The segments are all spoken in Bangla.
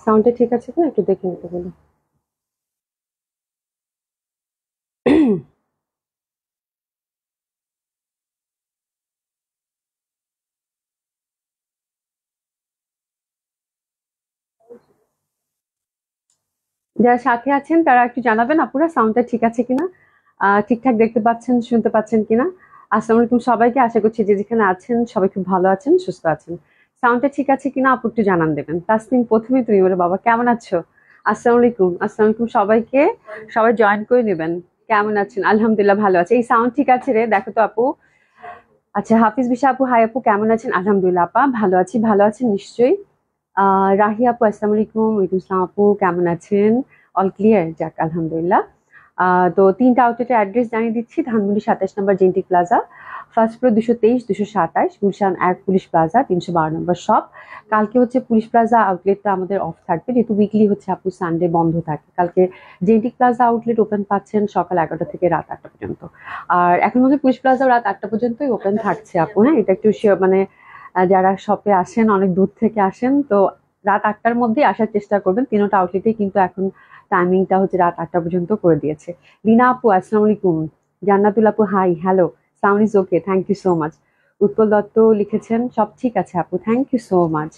সাউন্ডটা ঠিক আছে কিনা একটু দেখে নিতে বলো। যারা সাথে আছেন তারা একটু জানাবেন আপুরা সাউন্ডটা ঠিক আছে কিনা, ঠিকঠাক দেখতে পাচ্ছেন শুনতে পাচ্ছেন কিনা। আসসালামু আলাইকুম সবাইকে, আশা করছি যে যেখানে আছেন সবাই খুব ভালো আছেন, সুস্থ আছেন। সাউন্ডটা ঠিক আছে কিনা আপু একটু জানান দেবেন। তাসনিম প্রথমেই তুমি বলে, বাবা কেমন আছো? আসসালামু আলাইকুম, আসসালামু আলাইকুম সবাইকে। সবাই জয়েন করে নেবেন। কেমন আছেন? আলহামদুলিল্লাহ ভালো আছে। এই সাউন্ড ঠিক আছে রে, দেখো তো আপু। আচ্ছা, হাফিজ বিশা আপু, হাই আপু, কেমন আছেন? আলহামদুলিল্লাহ আপা ভালো আছি, ভালো আছেন নিশ্চয়ই। রাহি আপু, আসসালামু আলাইকুম। ওয়ালাইকুম আসসালাম আপু, কেমন আছেন? অল ক্লিয়ার, যাক আলহামদুলিল্লাহ। তো 3টা আউটলেটের অ্যাড্রেস জানিয়ে দিচ্ছি। ধানমন্ডি 27 নম্বর Genetic plaza, first floor 223, 227, Gulshan 1 police plaza, 312 নম্বর শপ। কালকে হচ্ছে পুলিশ প্লাজা আউটলেটটা আমাদের অফ থাকবে, যেহেতু উইকলি হচ্ছে আপু সানডে বন্ধ থাকে। কালকে জেন্টিক প্লাজা আউটলেট ওপেন পাচ্ছেন সকাল 11টা থেকে রাত 8টা পর্যন্ত। আর এখন মধ্যে পুলিশ প্লাজা রাত 8টা পর্যন্তই ওপেন থাকছে আপু। হ্যাঁ, এটা একটু মানে যারা শপে আসেন অনেক দূর থেকে আসেন তো রাত 8টার মধ্যে আসার চেষ্টা করবেন। তিনটা আউটলেটে কিন্তু এখন টাইমিংটা হচ্ছে রাত 8টা পর্যন্ত করে দিয়েছে। লীনা আপু, আসসালামু আলাইকুম। জান্নাতুল আপু, hi, hello. Sound is okay, thank you so much. Utpal Dutta লিখেছেন সব ঠিক আছে আপু, থ্যাংক ইউ সো মাচ।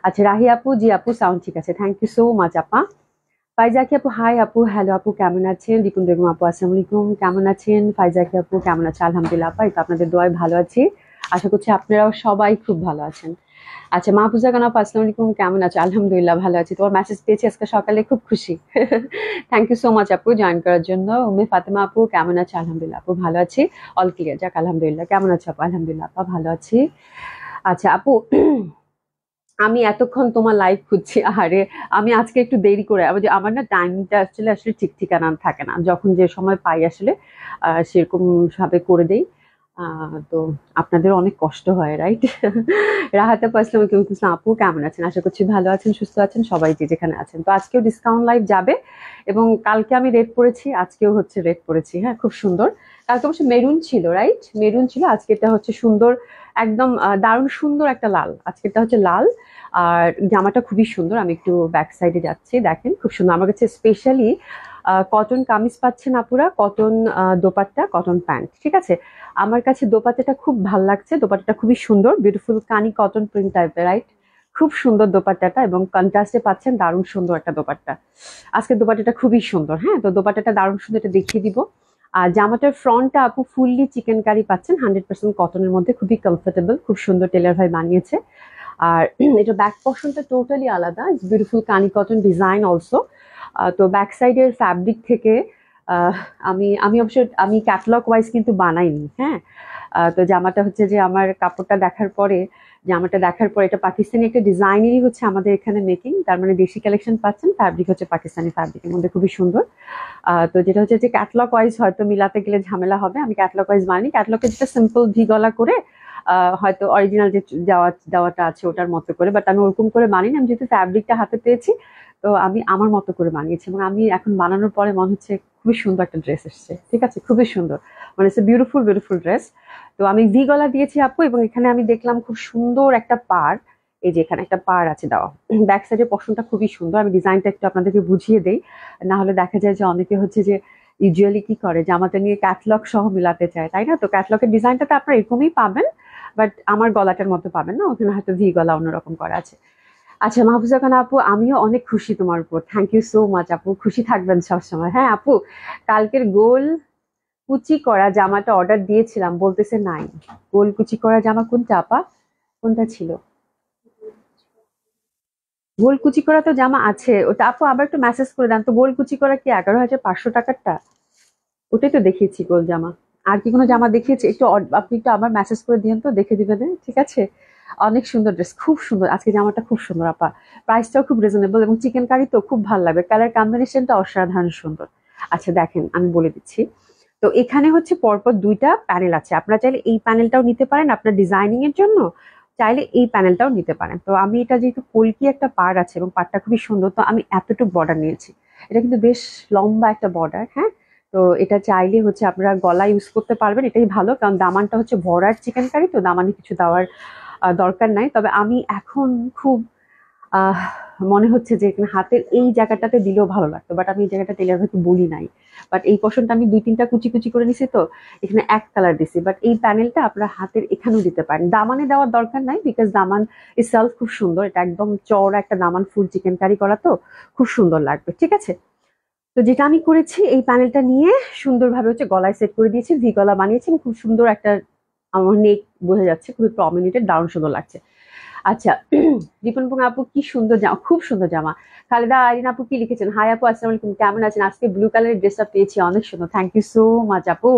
আচ্ছা, রাহি আপু, জি আপু সাউন্ড ঠিক আছে, থ্যাংক ইউ সো মাচ আপা। ফাইজাকি আপু, হাই আপু, হ্যালো আপু, কেমন আছেন? রিপুন বেগম আপু, আসসালামু আলাইকুম, কেমন আছেন? ফাইজাকি আপু, কেমন আছে? আলহামদুলিল্লাহ আপা, এই তো আপনাদের দোয়ায় ভালো আছি। আশা করছি আপনারাও সবাই খুব ভালো আছেন। আচ্ছা, মাহফুজা খান আপু, আসসালামু আলাইকুম, কেমন আছো? আলহামদুলিল্লাহ ভালো আছি। তোমার মেসেজ পেয়েছি আজকে সকালে, খুব খুশি। থ্যাংক ইউ সো মাচ আপু জয়েন করার জন্য। উম্মে ফাতেমা আপু, কেমন আছে? আলহামদুলিল্লাহ আপু ভালো আছি, অল ক্লিয়ার, যাক আলহামদুলিল্লাহ। কেমন আছো আপু? আলহামদুলিল্লাহ আপা ভালো আছি। আচ্ছা আপু, আমি এতক্ষণ তোমার লাইভ খুঁজছি। আরে আমি আজকে একটু দেরি করে, আমার না টাইমটা আসলে আসলে ঠিক ঠিকানা থাকে না, যখন যে সময় পাই আসলে সেরকম ভাবে করে দেই। তো আপনাদের অনেক কষ্ট হয়, রাইট? রাহাত আপু, আসসালামু আলাইকুম। ইসলাম আপু, কেমন আছেন? আশা করছি ভালো আছেন, সুস্থ আছেন সবাই যে যেখানে আছেন। তো আজকেও ডিসকাউন্ট লাইভ যাবে, এবং কালকে আমি রেট পড়েছি, আজকেও হচ্ছে রেট পড়েছি। হ্যাঁ, খুব সুন্দর। কালকে অবশ্য মেরুন ছিল, রাইট? মেরুন ছিল, আজকে এটা হচ্ছে সুন্দর, একদম দারুণ সুন্দর একটা লাল। আজকেরটা হচ্ছে লাল। আর জামাটা খুবই সুন্দর। আমি একটু ব্যাক সাইডে যাচ্ছি, দেখেন খুব সুন্দর। আমার কাছে স্পেশালি কটন কামিজ পাচ্ছেন আপুরা, কটন দোপাট্টা, কটন প্যান্ট, ঠিক আছে? আমার কাছে দোপাট্টাটা খুব ভাল লাগছে। দোপাট্টাটা খুবই সুন্দর, বিউটিফুল কানি কটন প্রিন্ট টাইপের, রাইট? খুব সুন্দর দোপাট্টাটা, এবং কন্ট্রাস্টে পাচ্ছেন দারুণ সুন্দর একটা দোপাট্টা। আজকে দোপাট্টাটা খুবই সুন্দর। হ্যাঁ, তো দোপাট্টাটা দারুণ সুন্দর, এটা দেখিয়ে দিব। আর জামাটার ফ্রন্টটা আপু ফুললি চিকেন কারি পাচ্ছেন, 100% কটনের মধ্যে, খুবই কমফোর্টেবল, খুব সুন্দর, টেলার ভাই বানিয়েছে। আর এটা ব্যাক পোর্শনটা টোটালি আলাদা, ইটস বিউটিফুল কানি কটন ডিজাইন অলসো। তো ব্যাক সাইডের ফ্যাব্রিক থেকে আহ, আমি অবশ্য আমি ক্যাটালগ ওয়াইজ কিন্তু বানাইনি। হ্যাঁ, তো জামাটা হচ্ছে যে আমার কাপড়টা দেখার পরে, জামাটা দেখার পরে, এটা পাকিস্তানি একটা ডিজাইনেরই হচ্ছে আমাদের এখানে মেকিং, তার মানে দেশি কালেকশন পাচ্ছেন, ফ্যাব্রিক হচ্ছে পাকিস্তানি ফ্যাব্রিকের মধ্যে, খুবই সুন্দর। তো যেটা হচ্ছে যে ক্যাটালগ ওয়াইজ হয়তো মিলাতে গেলে ঝামেলা হবে, আমি ক্যাটালগ ওয়াইজ বানাই। ক্যাটালগে যেটা সিম্পল ভি গলা করে হয়তো অরিজিনাল যে দেওয়াটা আছে ওটার মতো করে, বাট আমি ওরকম করে বানিনি। আমি যেহেতু ফ্যাব্রিকটা হাতে পেয়েছি, তো আমি আমার মতো করে বানিয়েছি, এবং আমি এখন বানানোর পরে মনে হচ্ছে খুবই সুন্দর একটা ড্রেস এসছে, ঠিক আছে? খুবই সুন্দর, মানে ইটস বিউটিফুল বিউটিফুল ড্রেস। তো আমি ভি গলা দিয়েছি আপু, এবং এখানে আমি দেখলাম খুব সুন্দর একটা পার। এই যে এখানে একটা পার আছে দেওয়া, ব্যাক সাইডের পশনটা খুবই সুন্দর। আমি ডিজাইনটা একটু আপনাদেরকে বুঝিয়ে দেই, না হলে দেখা যায় যে অনেকে হচ্ছে যে ইউজুয়ালি কি করে, জামাটা নিয়ে ক্যাটলগ সহ মিলাতে চায়, তাই না? তো ক্যাটলগের ডিজাইনটা তো আপনারা এরকমই পাবেন, বাট আমার গলাটার মতো পাবেন না, ওখানে হয়তো ভি গলা অন্যরকম করা আছে। আচ্ছা মাহফুজা খান আপু, আমিও অনেক খুশি তোমার উপর, থ্যাংক ইউ সো মাচ আপু, খুশি থাকবেন সবসময়। হ্যাঁ আপু, কালকের গোল কুচি করা জামাটা অর্ডার দিয়েছিলাম, বলতেছে নাই। গোল কুচি করা জামা কোনটা আপা? কোনটা ছিল? গোল কুচি করা তো জামা আছে, ওটা আপু আবার একটু মেসেজ করে দেন তো। গোল কুচি করা কি 11,500 টাকারটা? ওটাই তো দেখিয়েছি গোল জামা। আর কি কোনো জামা দেখিয়েছি? একটু আপনি একটু আবার মেসেজ করে দিন তো, দেখে দিবেন, ঠিক আছে? অনেক সুন্দর ড্রেস, খুব সুন্দর। আজকে জামাটা খুব সুন্দর আপা, প্রাইসটাও খুব রিজনেবল, এবং চিকেন কারি তো খুব ভালো লাগবে, কালার কম্বিনেশনটা অসাধারণ সুন্দর। আচ্ছা দেখেন, আমি বলে দিচ্ছি। তো এখানে হচ্ছে পরপর 2টা প্যানেল আছে, আপনারা চাইলে এই প্যানেলটাও নিতে পারেন আপনার ডিজাইনিং এর জন্য, চাইলে এই প্যানেলটাও নিতে পারেন। তো আমি এটা যেহেতু কলকি একটা পাড় আছে এবং পাড়টা খুবই সুন্দর, তো আমি এতটুকু বর্ডার নিয়েছি। এটা কিন্তু বেশ লম্বা একটা বর্ডার। হ্যাঁ, তো এটা চাইলে হচ্ছে আপনারা গলা ইউজ করতে পারবেন, এটাই ভালো, কারণ দামানটা হচ্ছে ভরার চিকেন কারি, তো দামানে কিছু দেওয়ার দরকার নাই। তবে আমি এখন খুব আহ মনে হচ্ছে যে এখানে হাতের এই জায়গাটাতে দিলেও ভালো লাগতো, বাট আমি এই জায়গাটা টেলার ভাইকে বলি নাই। বাট এই পোর্শনটা আমি 2-3টা কুচি কুচি করে নিছি, তো এখানে এক কালার দিছি। বাট এই প্যানেলটা আপনারা হাতের এখানেও দিতে পারেন, দামানে দেওয়ার দরকার নাই, বিকজ দামান ইটসেলফ খুব সুন্দর, এটা একদম চওড়া একটা দামান, ফুল চিকেন কারি করা, তো খুব সুন্দর লাগবে। ঠিক আছে, তো যেটা আমি করেছি এই প্যানেলটা নিয়ে সুন্দরভাবে হচ্ছে গলায় সেট করে দিয়েছি, ভি গলা বানিয়েছি এবং খুব সুন্দর একটা, আমার নেক বোঝা যাচ্ছে, খুবই প্রমিনেন্টেড, দারুণ সুন্দর লাগছে। আচ্ছা, রিপন আপু কি সুন্দর জামা, খুব সুন্দর জামা। খালেদা আইরিন আপু কি লিখেছেন, হাই আপু আসসালামু আলাইকুম, কেমন আছেন? আজকে ব্লু কালারের ড্রেসটা পেয়েছি, অনেক সুন্দর, থ্যাংক ইউ সো মাচ আপু।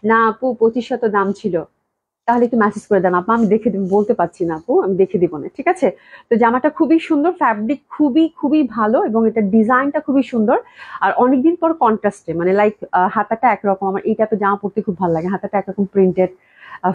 না আপু 2500 দাম ছিল, তাহলে একটু মেসেজ করে দেন আপু, আমি দেখে দিব, বলতে পারছি না আপু, আমি দেখে দিব না, ঠিক আছে? তো জামাটা খুবই সুন্দর, ফ্যাব্রিক খুবই খুবই ভালো এবং এটা ডিজাইনটা খুবই সুন্দর। আর অনেকদিন পর কন্ট্রাস্টে, মানে লাইক হাতাটা একরকম, আমার এই টাইপের জামা পরতে খুব ভালো লাগে, হাতাটা একরকম প্রিন্টেড,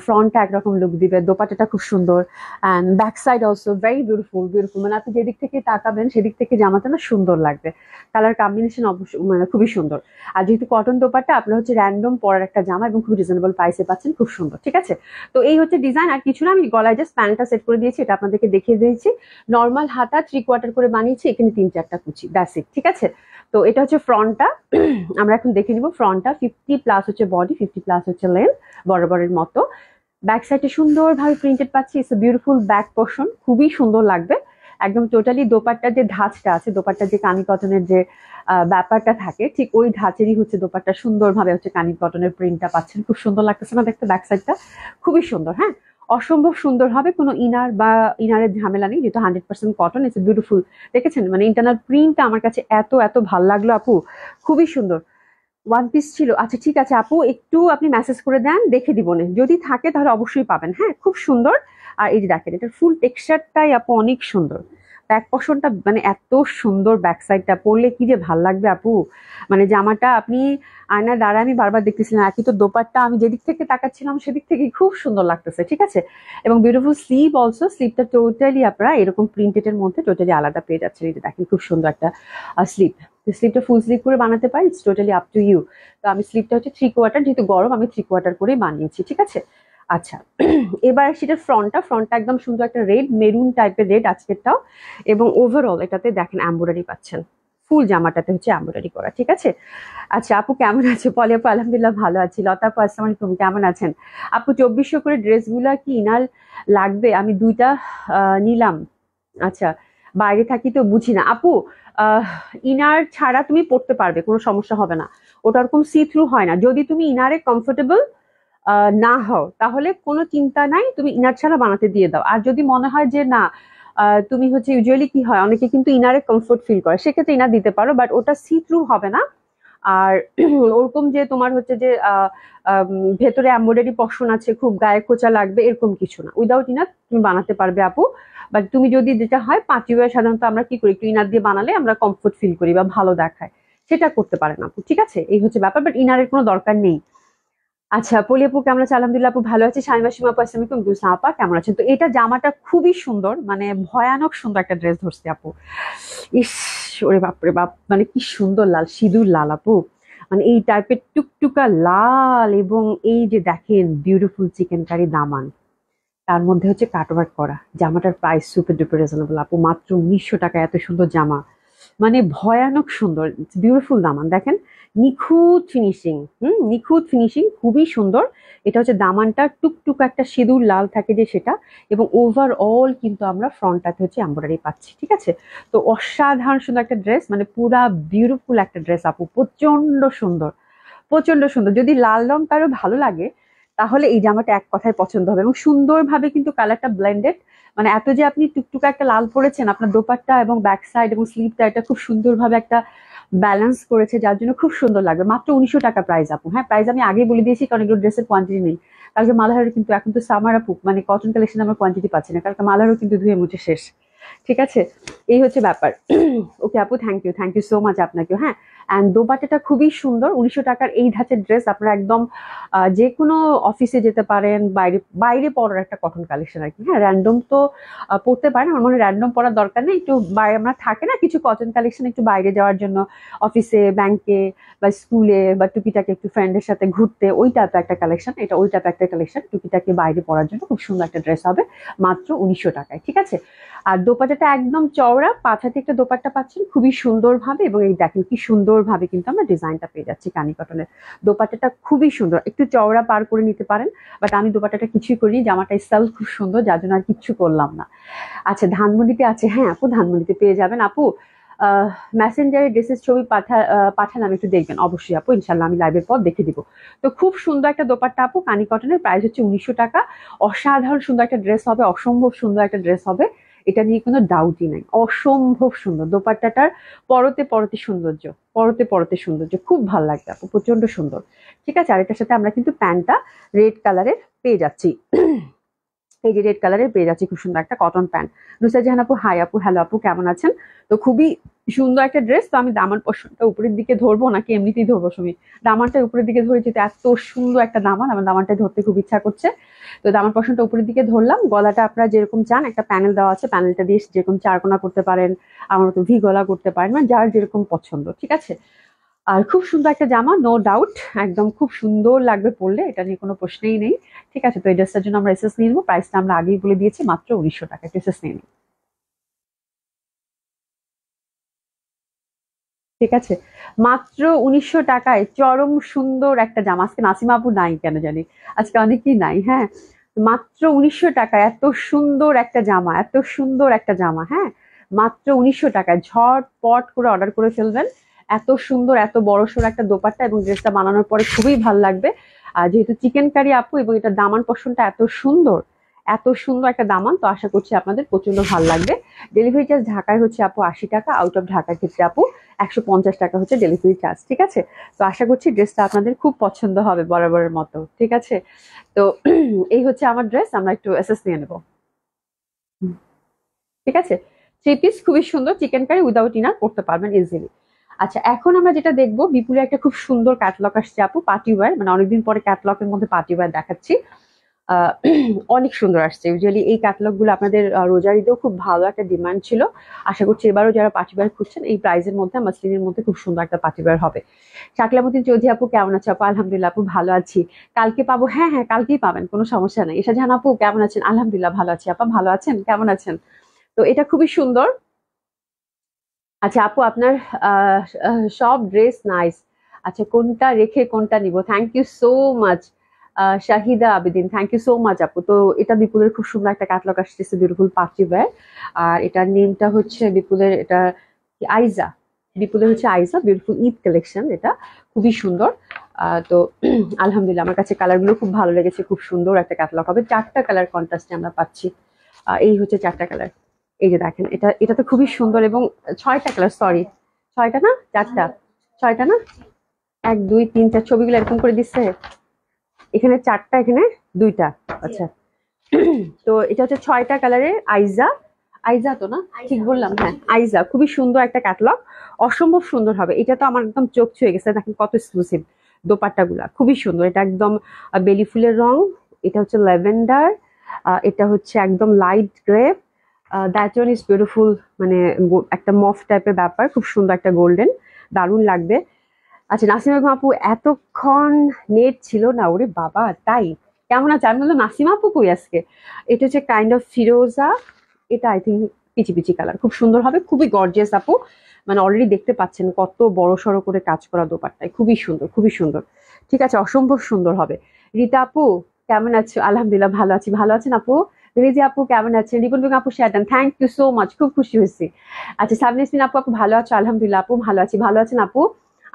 ফ্রন্টটা একরকম লুক দিবে, দোপাট্টাটা খুব সুন্দর, and back side also very beautiful beautiful, মানে আপনি যেদিক থেকে তাকাবেন সেদিক থেকে জামাটা না সুন্দর লাগবে, কালার কম্বিনেশন অবশ্য মানে খুবই সুন্দর। আর যেহেতু কটন দোপাট্টা, আপনার হচ্ছে র্যান্ডম পরার একটা জামা এবং খুব রিজনেবল প্রাইসে পাচ্ছেন, খুব সুন্দর। ঠিক আছে, তো এই হচ্ছে ডিজাইন, আর কিছু না, আমি গলায় জাস্ট প্যান্টটা সেট করে দিয়েছি, এটা আপনাদেরকে দেখিয়ে দিয়েছি। নর্মাল হাতা 3/4 করে বানিয়েছি, এখানে 3-4টা কুচি, দ্যাটস ইট। ঠিক আছে, তো এটা হচ্ছে ফ্রন্টটা। আমরা এখন দেখে নিব ফ্রন্টটা, 50+ হচ্ছে বডি, 50+ হচ্ছে লেন্থ, বরাবরের মতো। ব্যাক সাইডে সুন্দরভাবে প্রিন্টেড পাচ্ছি, it's a beautiful back portion, খুবই সুন্দর লাগবে একদম। টোটালি দোপাট্টার যে ধাঁচটা আছে, দোপাট্টার যে কানি কটনের যে ব্যাপারটা থাকে, ঠিক ওই ধাঁচেরই হচ্ছে দোপাট্টা, সুন্দরভাবে হচ্ছে কানি কটনের প্রিন্টটা পাচ্ছেন, খুব সুন্দর লাগতেছে না দেখতে? ব্যাক সাইডটা খুবই সুন্দর, হ্যাঁ, অসম্ভব সুন্দর হবে, কোনো ইনার বা ইনারের ঝামেলা নেই, যেহেতু 100% কটন, ইটস বিউটিফুল। দেখেছেন মানে ইন্টারনাল প্রিন্টটা আমার কাছে এত এত ভাল লাগলো আপু, খুবই সুন্দর। ওয়ান পিস ছিল, আচ্ছা ঠিক আছে আপু, একটু আপনি মেসেজ করে দেন, দেখে দিব না, যদি থাকে তাহলে অবশ্যই পাবেন, হ্যাঁ, খুব সুন্দর। আর এই যে দেখেন, এটার ফুল টেক্সচারটাই আপু অনেক সুন্দর, ব্যাক পশনটা মানে এত সুন্দর, ব্যাক সাইডটা পরলে কি যে ভাল লাগবে আপু, মানে জামাটা আপনি আয়নার দ্বারা আমি বারবার দেখতেছিলাম, একই তো দোপাট্টা, আমি যেদিক থেকে তাকাচ্ছিলাম সেদিক থেকে খুব সুন্দর লাগতেছে। ঠিক আছে, এবং বিউটিফুল স্লিভ অলসো, স্লিভটা টোটালি আপনারা এরকম প্রিন্টেড এর মধ্যে টোটালি আলাদা পেয়ে যাচ্ছেন, এই যে দেখেন খুব সুন্দর একটা স্লিভ। স্লিভটা ফুল স্লিভ করে বানাতে পারি, it's totally up to you. তো আমি স্লিভটা হচ্ছে 3/4, যেহেতু গরম আমি 3/4 করে বানিয়েছি। ঠিক আছে, আচ্ছা, এবার সেটার ফ্রন্টটা একদম সুন্দর একটা রেড, মেরুন টাইপের রেড আজকেরটাও, এবং ওভারঅল এটাতে দেখেন এমব্রয়ডারি পাচ্ছেন, ফুল জামাটাতে হচ্ছে এমব্রয়ডারি করা। ঠিক আছে, আচ্ছা আপু কেমন আছে? পলি আপু আলহামদুলিল্লাহ ভালো আছি। লতা আপু আসসালামু আলাইকুম, কেমন আছেন? আপু 2400 করে ড্রেসগুলা কি ইনার লাগবে? আমি 2টা নিলাম। আচ্ছা, বাইরে থাকি তো বুঝি না আপু, আহ ইনার ছাড়া তুমি পড়তে পারবে, কোনো সমস্যা হবে না, ওটা ওরকম সি থ্রু হয় না। যদি তুমি ইনারে কমফোর্টেবল না হও তাহলে কোনো চিন্তা নাই, তুমি ইনার ছাড়া বানাতে দিয়ে দাও। আর যদি মনে হয় যে না, তুমি হচ্ছে ইউজুয়ালি কি হয়, অনেকে কিন্তু ইনারে কমফোর্ট ফিল করে, সেক্ষেত্রে ইনার দিতে পারো, বাট ওটা সি থ্রু হবে না। আর ওরকম যে তোমার হচ্ছে যে ভেতরে এমব্রয়ডারি পশন আছে, খুব গায়ে খোঁচা লাগবে, এরকম কিছু না, উইদাউট ইনার তুমি বানাতে পারবে আপু। বাট তুমি যদি, যেটা হয় পার্টি ওয়্যার সাধারণত আমরা কি করি, একটু ইনার দিয়ে বানালে আমরা কমফোর্ট ফিল করি বা ভালো দেখায়, সেটা করতে পারেন আপু। ঠিক আছে, এই হচ্ছে ব্যাপার, বাট ইনারের কোনো দরকার নেই। আচ্ছা, পলি আপু কেমন আছে? আলহামদুলিল্লাহ আপু ভালো আছে। শামিমা সীমা আপু আসসালামু আলাইকুম, গুলশান আপা কেমন আছেন? তো এটা জামাটা খুবই সুন্দর, মানে ভয়ানক সুন্দর একটা ড্রেস ধরছে আপু, ইস, ওরে বাপরে বাপ, মানে কি সুন্দর লাল, সিঁদুর লাল আপু, মানে এই টাইপের টুকটুকা লাল, এবং এই যে দেখেন বিউটিফুল চিকেন কারি দামান, তার মধ্যে হচ্ছে কাটওয়ার্ক করা, জামাটার প্রাইস সুপার ডুপার রিজনেবল আপু, মাত্র 1900 টাকা, এত সুন্দর জামা, মানে ভয়ানক সুন্দর, বিউটিফুল দামান দেখেন, নিখুঁত ফিনিশিং, নিখুঁত ফিনিশিং, খুবই সুন্দর। এটা হচ্ছে দামানটা টুকটুক একটা সিঁদুর লাল থাকে যে সেটা, এবং ওভারঅল কিন্তু আমরা ফ্রন্টটাতে হচ্ছে এমব্রয়ডারি পাচ্ছি। ঠিক আছে, তো অসাধারণ সুন্দর একটা ড্রেস, মানে পুরা বিউটিফুল একটা ড্রেস আপু, প্রচন্ড সুন্দর, প্রচন্ড সুন্দর। যদি লাল রং কারো ভালো লাগে তাহলে এই জামাটা এক কথায় পছন্দ হবে, এবং সুন্দরভাবে কিন্তু কালারটা ব্লেন্ডেড, মানে এত যে আপনি টুকটুকা একটা লাল পরেছেন, আপনার দোপাট্টা এবং ব্যাক সাইড এবং স্লিভটা এটা খুব সুন্দরভাবে একটা ব্যালেন্স করেছে, যার জন্য খুব সুন্দর লাগবে। মাত্র 1900 টাকা প্রাইস আপু, হ্যাঁ, প্রাইস আমি আগেই বলে দিয়েছি কারণ এগুলো ড্রেসের কোয়ান্টিটি নেই, কালকে মালাহারের কিন্তু, এখন তো সামার আপু, মানে কটন কালেকশন আমরা কোয়ান্টিটি পাচ্ছি না, কালকে মালাহারও কিন্তু ধুয়ে মুছে শেষ। ঠিক আছে, এই হচ্ছে ব্যাপার। ওকে আপু, থ্যাংক ইউ সো মাচ আপনাকেও। হ্যাঁ, অ্যান্ড দোপাট্টাটা খুবই সুন্দর। 1900 টাকার এই ধাঁচের ড্রেস আপনারা একদম যে কোনো অফিসে যেতে পারেন, বাইরে বাইরে পরার একটা কটন কালেকশন আর কি। হ্যাঁ, র্যান্ডম তো পড়তে পারেন, আমার মনে হয় র্যান্ডম পরার দরকার নেই। একটু বাইরে আমরা থাকে না কিছু কটন কালেকশন একটু বাইরে যাওয়ার জন্য, অফিসে, ব্যাংকে বা স্কুলে বা টুকিটাকে একটু ফ্রেন্ডের সাথে ঘুরতে, ওই টাইপের একটা কালেকশন। এটা ওই টাইপের একটা কালেকশন, টুকিটাকে বাইরে পরার জন্য খুব সুন্দর একটা ড্রেস হবে মাত্র 1900 টাকায়। ঠিক আছে। আর দোপাট্টাটা একদম চওড়া, 5 হাতে একটা দোপাট্টা পাচ্ছেন খুবই সুন্দরভাবে, এবং এই দেখেন কি সুন্দরভাবে কিন্তু আমরা ডিজাইনটা পেয়ে যাচ্ছি কানি কটনের। দোপাট্টাটা খুবই সুন্দর, একটু চওড়া পার করে নিতে পারেন, বাট আমি দোপাট্টাটা কিছুই করিনি, জামাটা স্টাইল খুব সুন্দর, যার জন্য আর কিচ্ছু করলাম না। আচ্ছা, ধানমন্ডিতে আছে? হ্যাঁ আপু, ধানমন্ডিতে পেয়ে যাবেন আপু। মেসেঞ্জারে ড্রেসের ছবি পাঠালাম, একটু দেখবেন অবশ্যই আপু, ইনশাল্লাহ আমি লাইভের পর দেখে দিব। তো খুব সুন্দর একটা দোপাট্টা আপু, কানি কটনের, প্রাইস হচ্ছে 1900 টাকা। অসাধারণ সুন্দর একটা ড্রেস হবে, অসম্ভব সুন্দর একটা ড্রেস হবে, এটা নিয়ে কোনো ডাউটই নাই। অসম্ভব সুন্দর দোপাট্টাটার, পরতে পরতে সৌন্দর্য, পরতে পরতে সৌন্দর্য, খুব ভালো লাগবে আপু, প্রচন্ড সুন্দর। ঠিক আছে। আর এটার সাথে আমরা কিন্তু প্যান্টটা রেড কালারের পেয়ে যাচ্ছি। এই যে রেড কালারের পেয়ে যাচ্ছি খুব সুন্দর একটা কটন প্যান্ট। নুসরাত জাহান আপু, হাই আপু, হ্যালো আপু, কেমন আছেন? তো খুবই সুন্দর একটা ড্রেস। তো আমি দামান পোর্শনটা উপরের দিকে ধরবো নাকি এমনিতেই ধরবো? সুমি, দামানটা উপরের দিকে ধরে, যেহেতু এত সুন্দর একটা দামান, আমার দামানটা ধরতে খুব ইচ্ছা করছে। তো দামান পোর্শনটা উপরের দিকে ধরলাম। গলাটা আপনারা যেরকম চান, একটা প্যানেল দেওয়া আছে, প্যানেলটা দিয়ে যেরকম চারকোনা করতে পারেন, আমার মতো ভি গলা করতে পারেন, মানে যার যেরকম পছন্দ। ঠিক আছে। আর খুব সুন্দর একটা জামা, নো ডাউট, একদম খুব সুন্দর লাগবে পরলে, এটা নিয়ে কোনো প্রশ্নই নেই। ঠিক আছে। তো এই ড্রেসটার জন্য আমরা এসএস নিয়ে নেবো, প্রাইসটা আমরা আগেই বলে দিয়েছি, মাত্র 1900 টাকা। এসএস নিয়ে নিই। ঠিক আছে। মাত্র 1900 টাকায় চরম সুন্দর একটা জামা। আজকে নাসিমা আপু নাই কেন জানি, আজকে অনেকেই নাই। হ্যাঁ, মাত্র 1900 টাকায় এত সুন্দর একটা জামা, এত সুন্দর একটা জামা। হ্যাঁ, মাত্র 1900 টাকায় ঝটপট করে অর্ডার করে ফেলবেন। এত সুন্দর, এত বড়সড় একটা দোপাট্টা, এবং ড্রেসটা বানানোর পরে খুবই ভালো লাগবে। আর যেহেতু চিকেন কারি আপু, এবং এটা দামান পশনটা এত সুন্দর, এত সুন্দর একটা দামান, তো আশা করছি আপনাদের প্রচন্ড ভালো লাগবে। ডেলিভারি চার্জ ঢাকায় হচ্ছে আপু 80 টাকা, আউট অফ ঢাকার ক্ষেত্রে আপু 150 টাকা হচ্ছে ডেলিভারি চার্জ। ঠিক আছে। তো আশা করছি ড্রেসটা আপনাদের খুব পছন্দ হবে বরাবরের মতো। ঠিক আছে। তো এই হচ্ছে আমার ড্রেস, আমরা একটু এসএস নিয়ে নেব। ঠিক আছে। থ্রি পিস খুবই সুন্দর, চিকেন কারি উইদাউট ইনার পড়তে পারবেন ইজিলি। আচ্ছা, এখন আমরা যেটা দেখবো, বিপুলে একটা খুব সুন্দর ক্যাটলগ আসছে আপু, পার্টি ওয়্যার, মানে অনেকদিন পরে ক্যাটলগের মধ্যে পার্টি ওয়্যার দেখাচ্ছি। আহ, অনেক সুন্দর আসছে। ইউজুয়ালি এই ক্যাটালগ গুলো আপনাদের রোজার ঈদেও খুব ভালো একটা ডিমান্ড ছিল। আশা করছি এবারও যারা পার্টিওয়্যার খুঁজছেন, এই প্রাইসের মধ্যে, মাসলিনের মধ্যে খুব সুন্দর একটা পার্টিওয়্যার হবে। শাকিলামুদ্দিন চৌধুরী আপু, কেমন আছো আপু? আলহামদুলিল্লাহ আপু, ভালো আছি। কালকে পাবো? হ্যাঁ হ্যাঁ, কালকেই পাবেন, কোনো সমস্যা নেই। এসা জাহান আপু, কেমন আছেন? আলহামদুলিল্লাহ ভালো আছি। আপা ভালো আছেন? কেমন আছেন? তো এটা খুবই সুন্দর। আচ্ছা আপু, আপনার আহ, সব ড্রেস নাইস। আচ্ছা, কোনটা রেখে কোনটা নিব? Thank you so much. Shahida Abedin, thank you so much আপু। তো এটা বিপুলের খুব সুন্দর একটা ক্যাটলগ আসতেছে, বিউটিফুল পার্টি ওয়্যার। আর এটার নেমটা হচ্ছে বিপুলের, এটা কি, আইজা। বিপুলের হচ্ছে আইজা বিউটিফুল ঈদ কালেকশন, এটা খুবই সুন্দর। তো আলহামদুলিল্লাহ, আমার কাছে কালার গুলো খুব ভালো লেগেছে, খুব সুন্দর একটা ক্যাটলগ হবে। 4টা কালার কন্ট্রাস্টে আমরা পাচ্ছি। এই হচ্ছে 4টা কালার। এই যে দেখেন, এটা এটা তো খুবই সুন্দর, এবং 6টা কালার, সরি 6টা না 4টা, 6টা না, 1 2 3 4, ছবিগুলো এরকম করে দিচ্ছে, এখানে 4টা, এখানে 2টা। আচ্ছা, তো এটা হচ্ছে 6টা কালারের আইজা। আইজা তো না, ঠিক বললাম? হ্যাঁ, আইজা, খুবই সুন্দর একটা ক্যাটলগ, অসম্ভব সুন্দর হবে। এটা তো আমার একদম চোখ ছুঁয়ে গেছে, দেখেন কত এক্সক্লুসিভ দোপাট্টা গুলা, খুবই সুন্দর। এটা একদম বেলি ফুলের রং, এটা হচ্ছে ল্যাভেন্ডার, এটা হচ্ছে একদম light grey, that one is beautiful, মানে একটা মফ টাইপের ব্যাপার, খুব সুন্দর একটা গোল্ডেন, দারুণ লাগবে। আচ্ছা, নাসিমা বেগম আপু, এতক্ষণ নেট ছিল না, ওরে বাবা, তাই? কেমন আছে? আমি বললাম নাসিমা আপু কই আজকে। এটা হচ্ছে কাইন্ড অফ ফিরোজা, এটা I think peachy peachy colour, খুব সুন্দর হবে, খুবই গর্জিয়াস আপু। মানে অলরেডি দেখতে পাচ্ছেন কত বড় সড়ো করে কাজ করা দোপাট্টায়, খুবই সুন্দর, খুবই সুন্দর। ঠিক আছে, অসম্ভব সুন্দর হবে। রীতা আপু, কেমন আছো? আলহামদুলিল্লাহ ভালো আছি। ভালো আছেন আপু? রিজি আপু কেমন আছেন? রিপন বেগম আপু শেয়ার দেন, থ্যাংক ইউ সো মাচ, খুব খুশি হয়েছি। আচ্ছা, সাবনিসমিন আপু, আপু ভালো আছো? আলহামদুলিল্লাহ আপু ভালো আছি। ভালো আছেন আপু?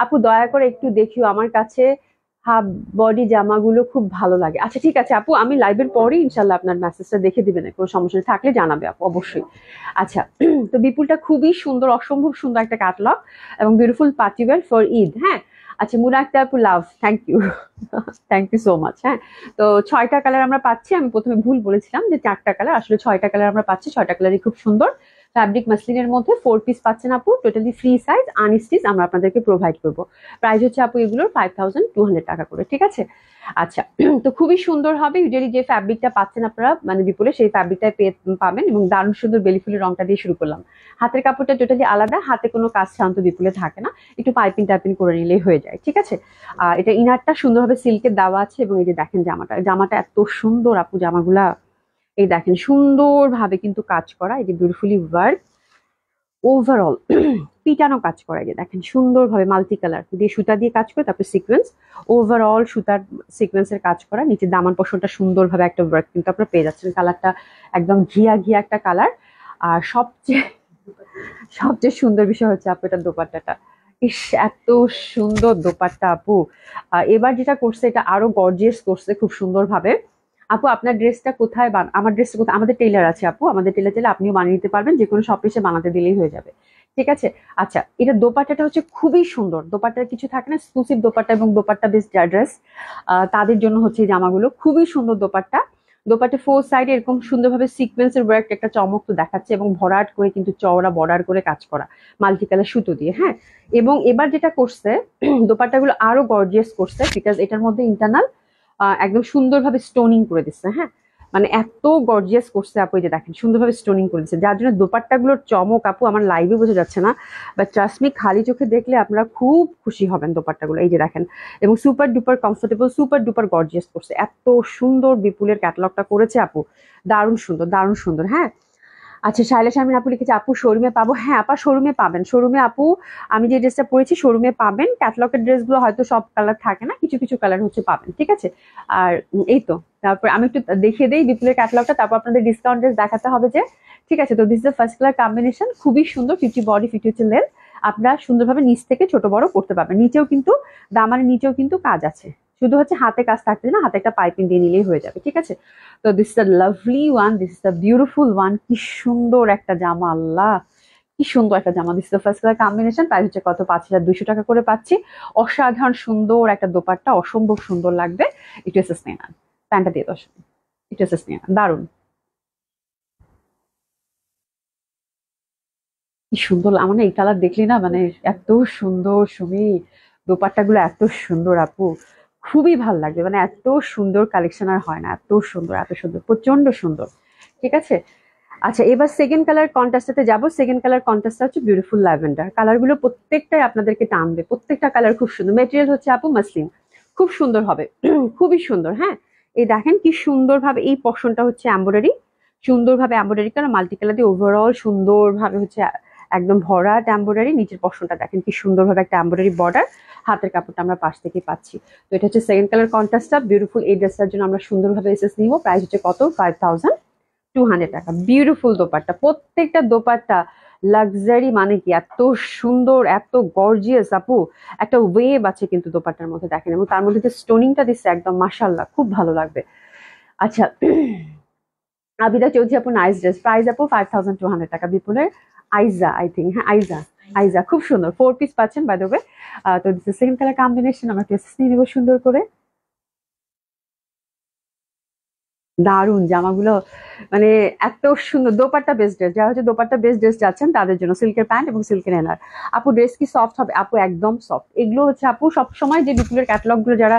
আপু দয়া করে একটু দেখিও, আমার কাছে হাফ বডি জামাগুলো খুব ভালো লাগে। আচ্ছা ঠিক আছে আপু, আমি লাইভের পরে ইনশাল্লাহ আপনার মেসেজটা দেখে দিবেন, কোনো সমস্যা নেই, থাকলে জানাবে আপু অবশ্যই। আচ্ছা, তো বিপুলটা খুবই সুন্দর, অসম্ভব সুন্দর একটা ক্যাটালগ, এবং beautiful party wear for Eid. হ্যাঁ, আচ্ছা, মুনা আক্তার আপু, love, thank you, thank you so much. হ্যাঁ, তো 6টা কালার আমরা পাচ্ছি। আমি প্রথমে ভুল বলেছিলাম যে 4টা কালার, আসলে 6টা কালার আমরা পাচ্ছি। 6টা কালারই খুব সুন্দর, ফ্যাব্রিক মাসলিনের মধ্যে 4 পিস পাচ্ছেন আপু, টোটালি ফ্রি সাইজ, আনস্টিচ আমরা আপনাদেরকে প্রোভাইড করব। প্রাইস হচ্ছে আপু এগুলোর 5200 টাকা করে, ঠিক আছে। আচ্ছা, তো খুবই সুন্দর হবে। ইউজুয়ালি যে ফ্যাব্রিকটা পাচ্ছেন আপনারা মানে বিপুলে, সেই ফ্যাব্রিকটাই পাবেন এবং দারুণ সুন্দর বেলি ফুলের রংটা দিয়ে শুরু করলাম। হাতের কাপড়টা টোটালি আলাদা, হাতে কোনো কাজ শান্ত বিপুলে থাকে না, একটু পাইপিং টাইপিং করে নিলেই হয়ে যায়, ঠিক আছে। আর এটা ইনারটা সুন্দরভাবে সিল্কের দেওয়া আছে এবং এই যে দেখেন জামাটা এত সুন্দর আপু, জামাগুলা এই দেখেন সুন্দরভাবে কিন্তু কাজ করা, এই যে বিউটিফুলি ওয়ার্ক, ওভারঅল পিটানো কাজ করা, এই যে দেখেন সুন্দরভাবে মাল্টি কালার দিয়ে সুতা দিয়ে কাজ করে, তারপর সিকোয়েন্স, ওভারঅল সুতার সিকোয়েন্সের কাজ করা, নিচে দামান পোর্শনটা সুন্দরভাবে একটা ওয়ার্ক কিন্তু আপনারা পেয়ে যাচ্ছেন। কালারটা একদম ঘিয়া ঘিয়া একটা কালার। আর সবচেয়ে সবচেয়ে সুন্দর বিষয় হচ্ছে আপু এটা দোপাট্টাটা, ইস এত সুন্দর দোপাট্টা আপু। এবার যেটা করছে এটা আরো গর্জিয়াস করছে খুব সুন্দরভাবে। আপু আপনার ড্রেসটা কোথায় আমার ড্রেসটা কোথায়? আমাদের টেইলার আছে আপু, আমাদের টেইলার চাইলে আপনিও বানিয়ে নিতে পারবেন, যে কোনো শপে এসে বানাতে দিলেই হয়ে যাবে, ঠিক আছে। আচ্ছা, এটা দোপাট্টাটা হচ্ছে খুবই সুন্দর। দোপাট্টার কিছু থাকে না, এক্সক্লুসিভ দোপাট্টা এবং দোপাট্টা বেস্ট ড্রেস, তাদের জন্য হচ্ছে এই জামাগুলো খুবই সুন্দর দোপাট্টা। দোপাট্টা 4 সাইডে এরকম সুন্দরভাবে সিকোয়েন্সের ওয়ার্ক একটা চমক তো দেখাচ্ছে এবং ভরাট করে কিন্তু চওড়া বর্ডার করে কাজ করা মাল্টি কালার সুতো দিয়ে, হ্যাঁ। এবং এবার যেটা করছে দোপাট্টাগুলো আরো গর্জিয়াস করছে, বিকজ এটার মধ্যে ইন্টারনাল একদম সুন্দরভাবে স্টোনিং করে দিচ্ছে, হ্যাঁ। মানে এত গর্জিয়াস করছে আপু, এই যে দেখেন সুন্দরভাবে স্টোনিং করে দিচ্ছে, যার জন্য দোপাট্টাগুলোর চমক আপু আমার লাইভে বোঝা যাচ্ছে না, বাট ট্রাস্ট মি খালি চোখে দেখলে আপনারা খুব খুশি হবেন দোপাট্টাগুলো, এই যে দেখেন। এবং super duper comfortable, super duper gorgeous করছে, এত সুন্দর বিপুলের ক্যাটালগটা করেছে আপু, দারুণ সুন্দর দারুণ সুন্দর, হ্যাঁ। আচ্ছা, শাইলা শারমিন আপু লিখেছে আপু শোরুমে পাবো? হ্যাঁ আপা শোরুমে পাবেন, শোরুমে আপু আমি যে ড্রেসটা পরেছি শোরুমে পাবেন। ক্যাটালগের ড্রেসগুলো হয়তো সব কালার থাকে না, কিছু কিছু কালার হচ্ছে পাবেন, ঠিক আছে। আর এই তো, তারপর আমি একটু দেখিয়ে দেই বিপুলের ক্যাটালগটা, তারপর আপনাদের ডিসকাউন্ট ড্রেস দেখাতে হবে যে, ঠিক আছে। তো this is the first colour combination, খুবই সুন্দর, 50 বডি 50 হচ্ছে লেন্থ, আপনারা সুন্দরভাবে নিচ থেকে ছোট বড় করতে পারবেন। নিচেও কিন্তু দামানের নিচেও কিন্তু কাজ আছে, শুধু হচ্ছে হাতে কাজ থাকতে না, হাতে একটা পাইপিং দিয়ে নিলেই হয়ে যাবে, ঠিক আছে। তো this is the lovely one, this is the beautiful one, কি সুন্দর একটা জামা, আল্লাহ কি সুন্দর একটা জামা। This is the first colour combination, price হচ্ছে কত? 5200 টাকা করে পাচ্ছি। অসাধারণ সুন্দর একটা দোপাট্টা, অসম্ভব সুন্দর লাগবে। একটু এসএস নিয়ে নেন, প্যান্টটা দিয়ে দশ, একটু এসএস নিয়ে নেন, দারুণ কি সুন্দর। আমার না এই কালার দেখলি না মানে এত সুন্দর সুমি, দোপাট্টাগুলো এত সুন্দর আপু, খুবই ভাল লাগবে, মানে এত সুন্দর কালেকশন আর হয় না, এত সুন্দর এত সুন্দর, প্রচন্ড সুন্দর, ঠিক আছে। আচ্ছা, এবার সেকেন্ড কালার কন্ট্রাস্টে যাবো। সেকেন্ড কালার কন্ট্রাস্টটা হচ্ছে বিউটিফুল ল্যাভেন্ডার, কালারগুলো প্রত্যেকটাই আপনাদেরকে টানবে, প্রত্যেকটা কালার খুব সুন্দর। মেটেরিয়াল হচ্ছে আপু মাসলিন, খুব সুন্দর হবে খুবই সুন্দর, হ্যাঁ। এই দেখেন কি সুন্দরভাবে এই পশনটা হচ্ছে এমব্রয়ডারি, সুন্দরভাবে এমব্রয়ডারি কালার মাল্টি কালার দিয়ে ওভারঅল সুন্দরভাবে হচ্ছে একদম ভরাট এমব্রয়ডারি। নিচের পশনটা দেখেন কি সুন্দরভাবে একটা এমব্রয়ডারি বর্ডার, হাতের কাপড়টা আমরা পাশ থেকে পাচ্ছি। তো এটা হচ্ছে সেকেন্ড কালার কন্ট্রাস্টটা বিউটিফুল। এই ড্রেসটার জন্য আমরা সুন্দরভাবে এসএস নিব, প্রাইস হচ্ছে কত? 5200 টাকা। বিউটিফুল দোপাট্টা, প্রত্যেকটা দোপাট্টা লাক্সারি, মানে কি এত সুন্দর এত গর্জিয়াস আপু, একটা ওয়েভ আছে কিন্তু দোপাট্টার মধ্যে দেখেন, এবং তার মধ্যে যে স্টোনিংটা দিচ্ছে একদম মাশাআল্লাহ, খুব ভালো লাগবে। আচ্ছা, আবিদা চৌধুরী আপু নাইস ড্রেস, প্রাইস আপু 5200 টাকা। বিপুলের আইজা, আই থিঙ্ক, হ্যাঁ আইজা, আইজা খুব সুন্দর, 4 পিস পাচ্ছেন বাই দ্য ওয়ে। তো সেকেন্ড কালার কম্বিনেশন আমরা টেস্ট নিয়ে নেবো সুন্দর করে, দারুন জামাগুলো, মানে এত সুন্দর। দোপাট্টা বেস্ট ড্রেস, যারা হচ্ছে দোপাট্টা বেস্ট ড্রেস যাচ্ছেন তাদের জন্য সিল্কের প্যান্ট এবং সিল্কের এনার। আপু ড্রেস কি সফট হবে? আপু একদম সফট। এগুলো হচ্ছে আপু সবসময় যে বিপুলের ক্যাটালগ গুলো যারা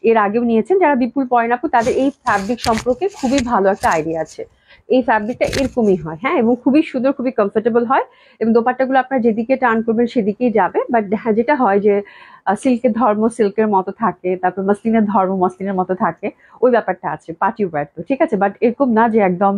এর আগেও নিয়েছেন, যারা বিপুল পরেন আপু, তাদের এই ফ্যাব্রিক সম্পর্কে খুবই ভালো একটা আইডিয়া আছে। এই ফ্যাব্রিকটা এরকমই হয়, হ্যাঁ, এবং খুবই সুন্দর, খুবই কমফোর্টেবল হয়, এবং দোপাট্টাগুলো আপনার যেদিকে টার্ন করবেন সেদিকেই যাবে। বাট যেটা হয় যে সিল্কের ধর্ম সিল্কের মতো থাকে, তারপর মসলিনের ধর্ম মসলিনের মতো থাকে, ওই ব্যাপারটা আছে পার্টি ওয়্যার তো, ঠিক আছে। বাট এরকম না যে একদম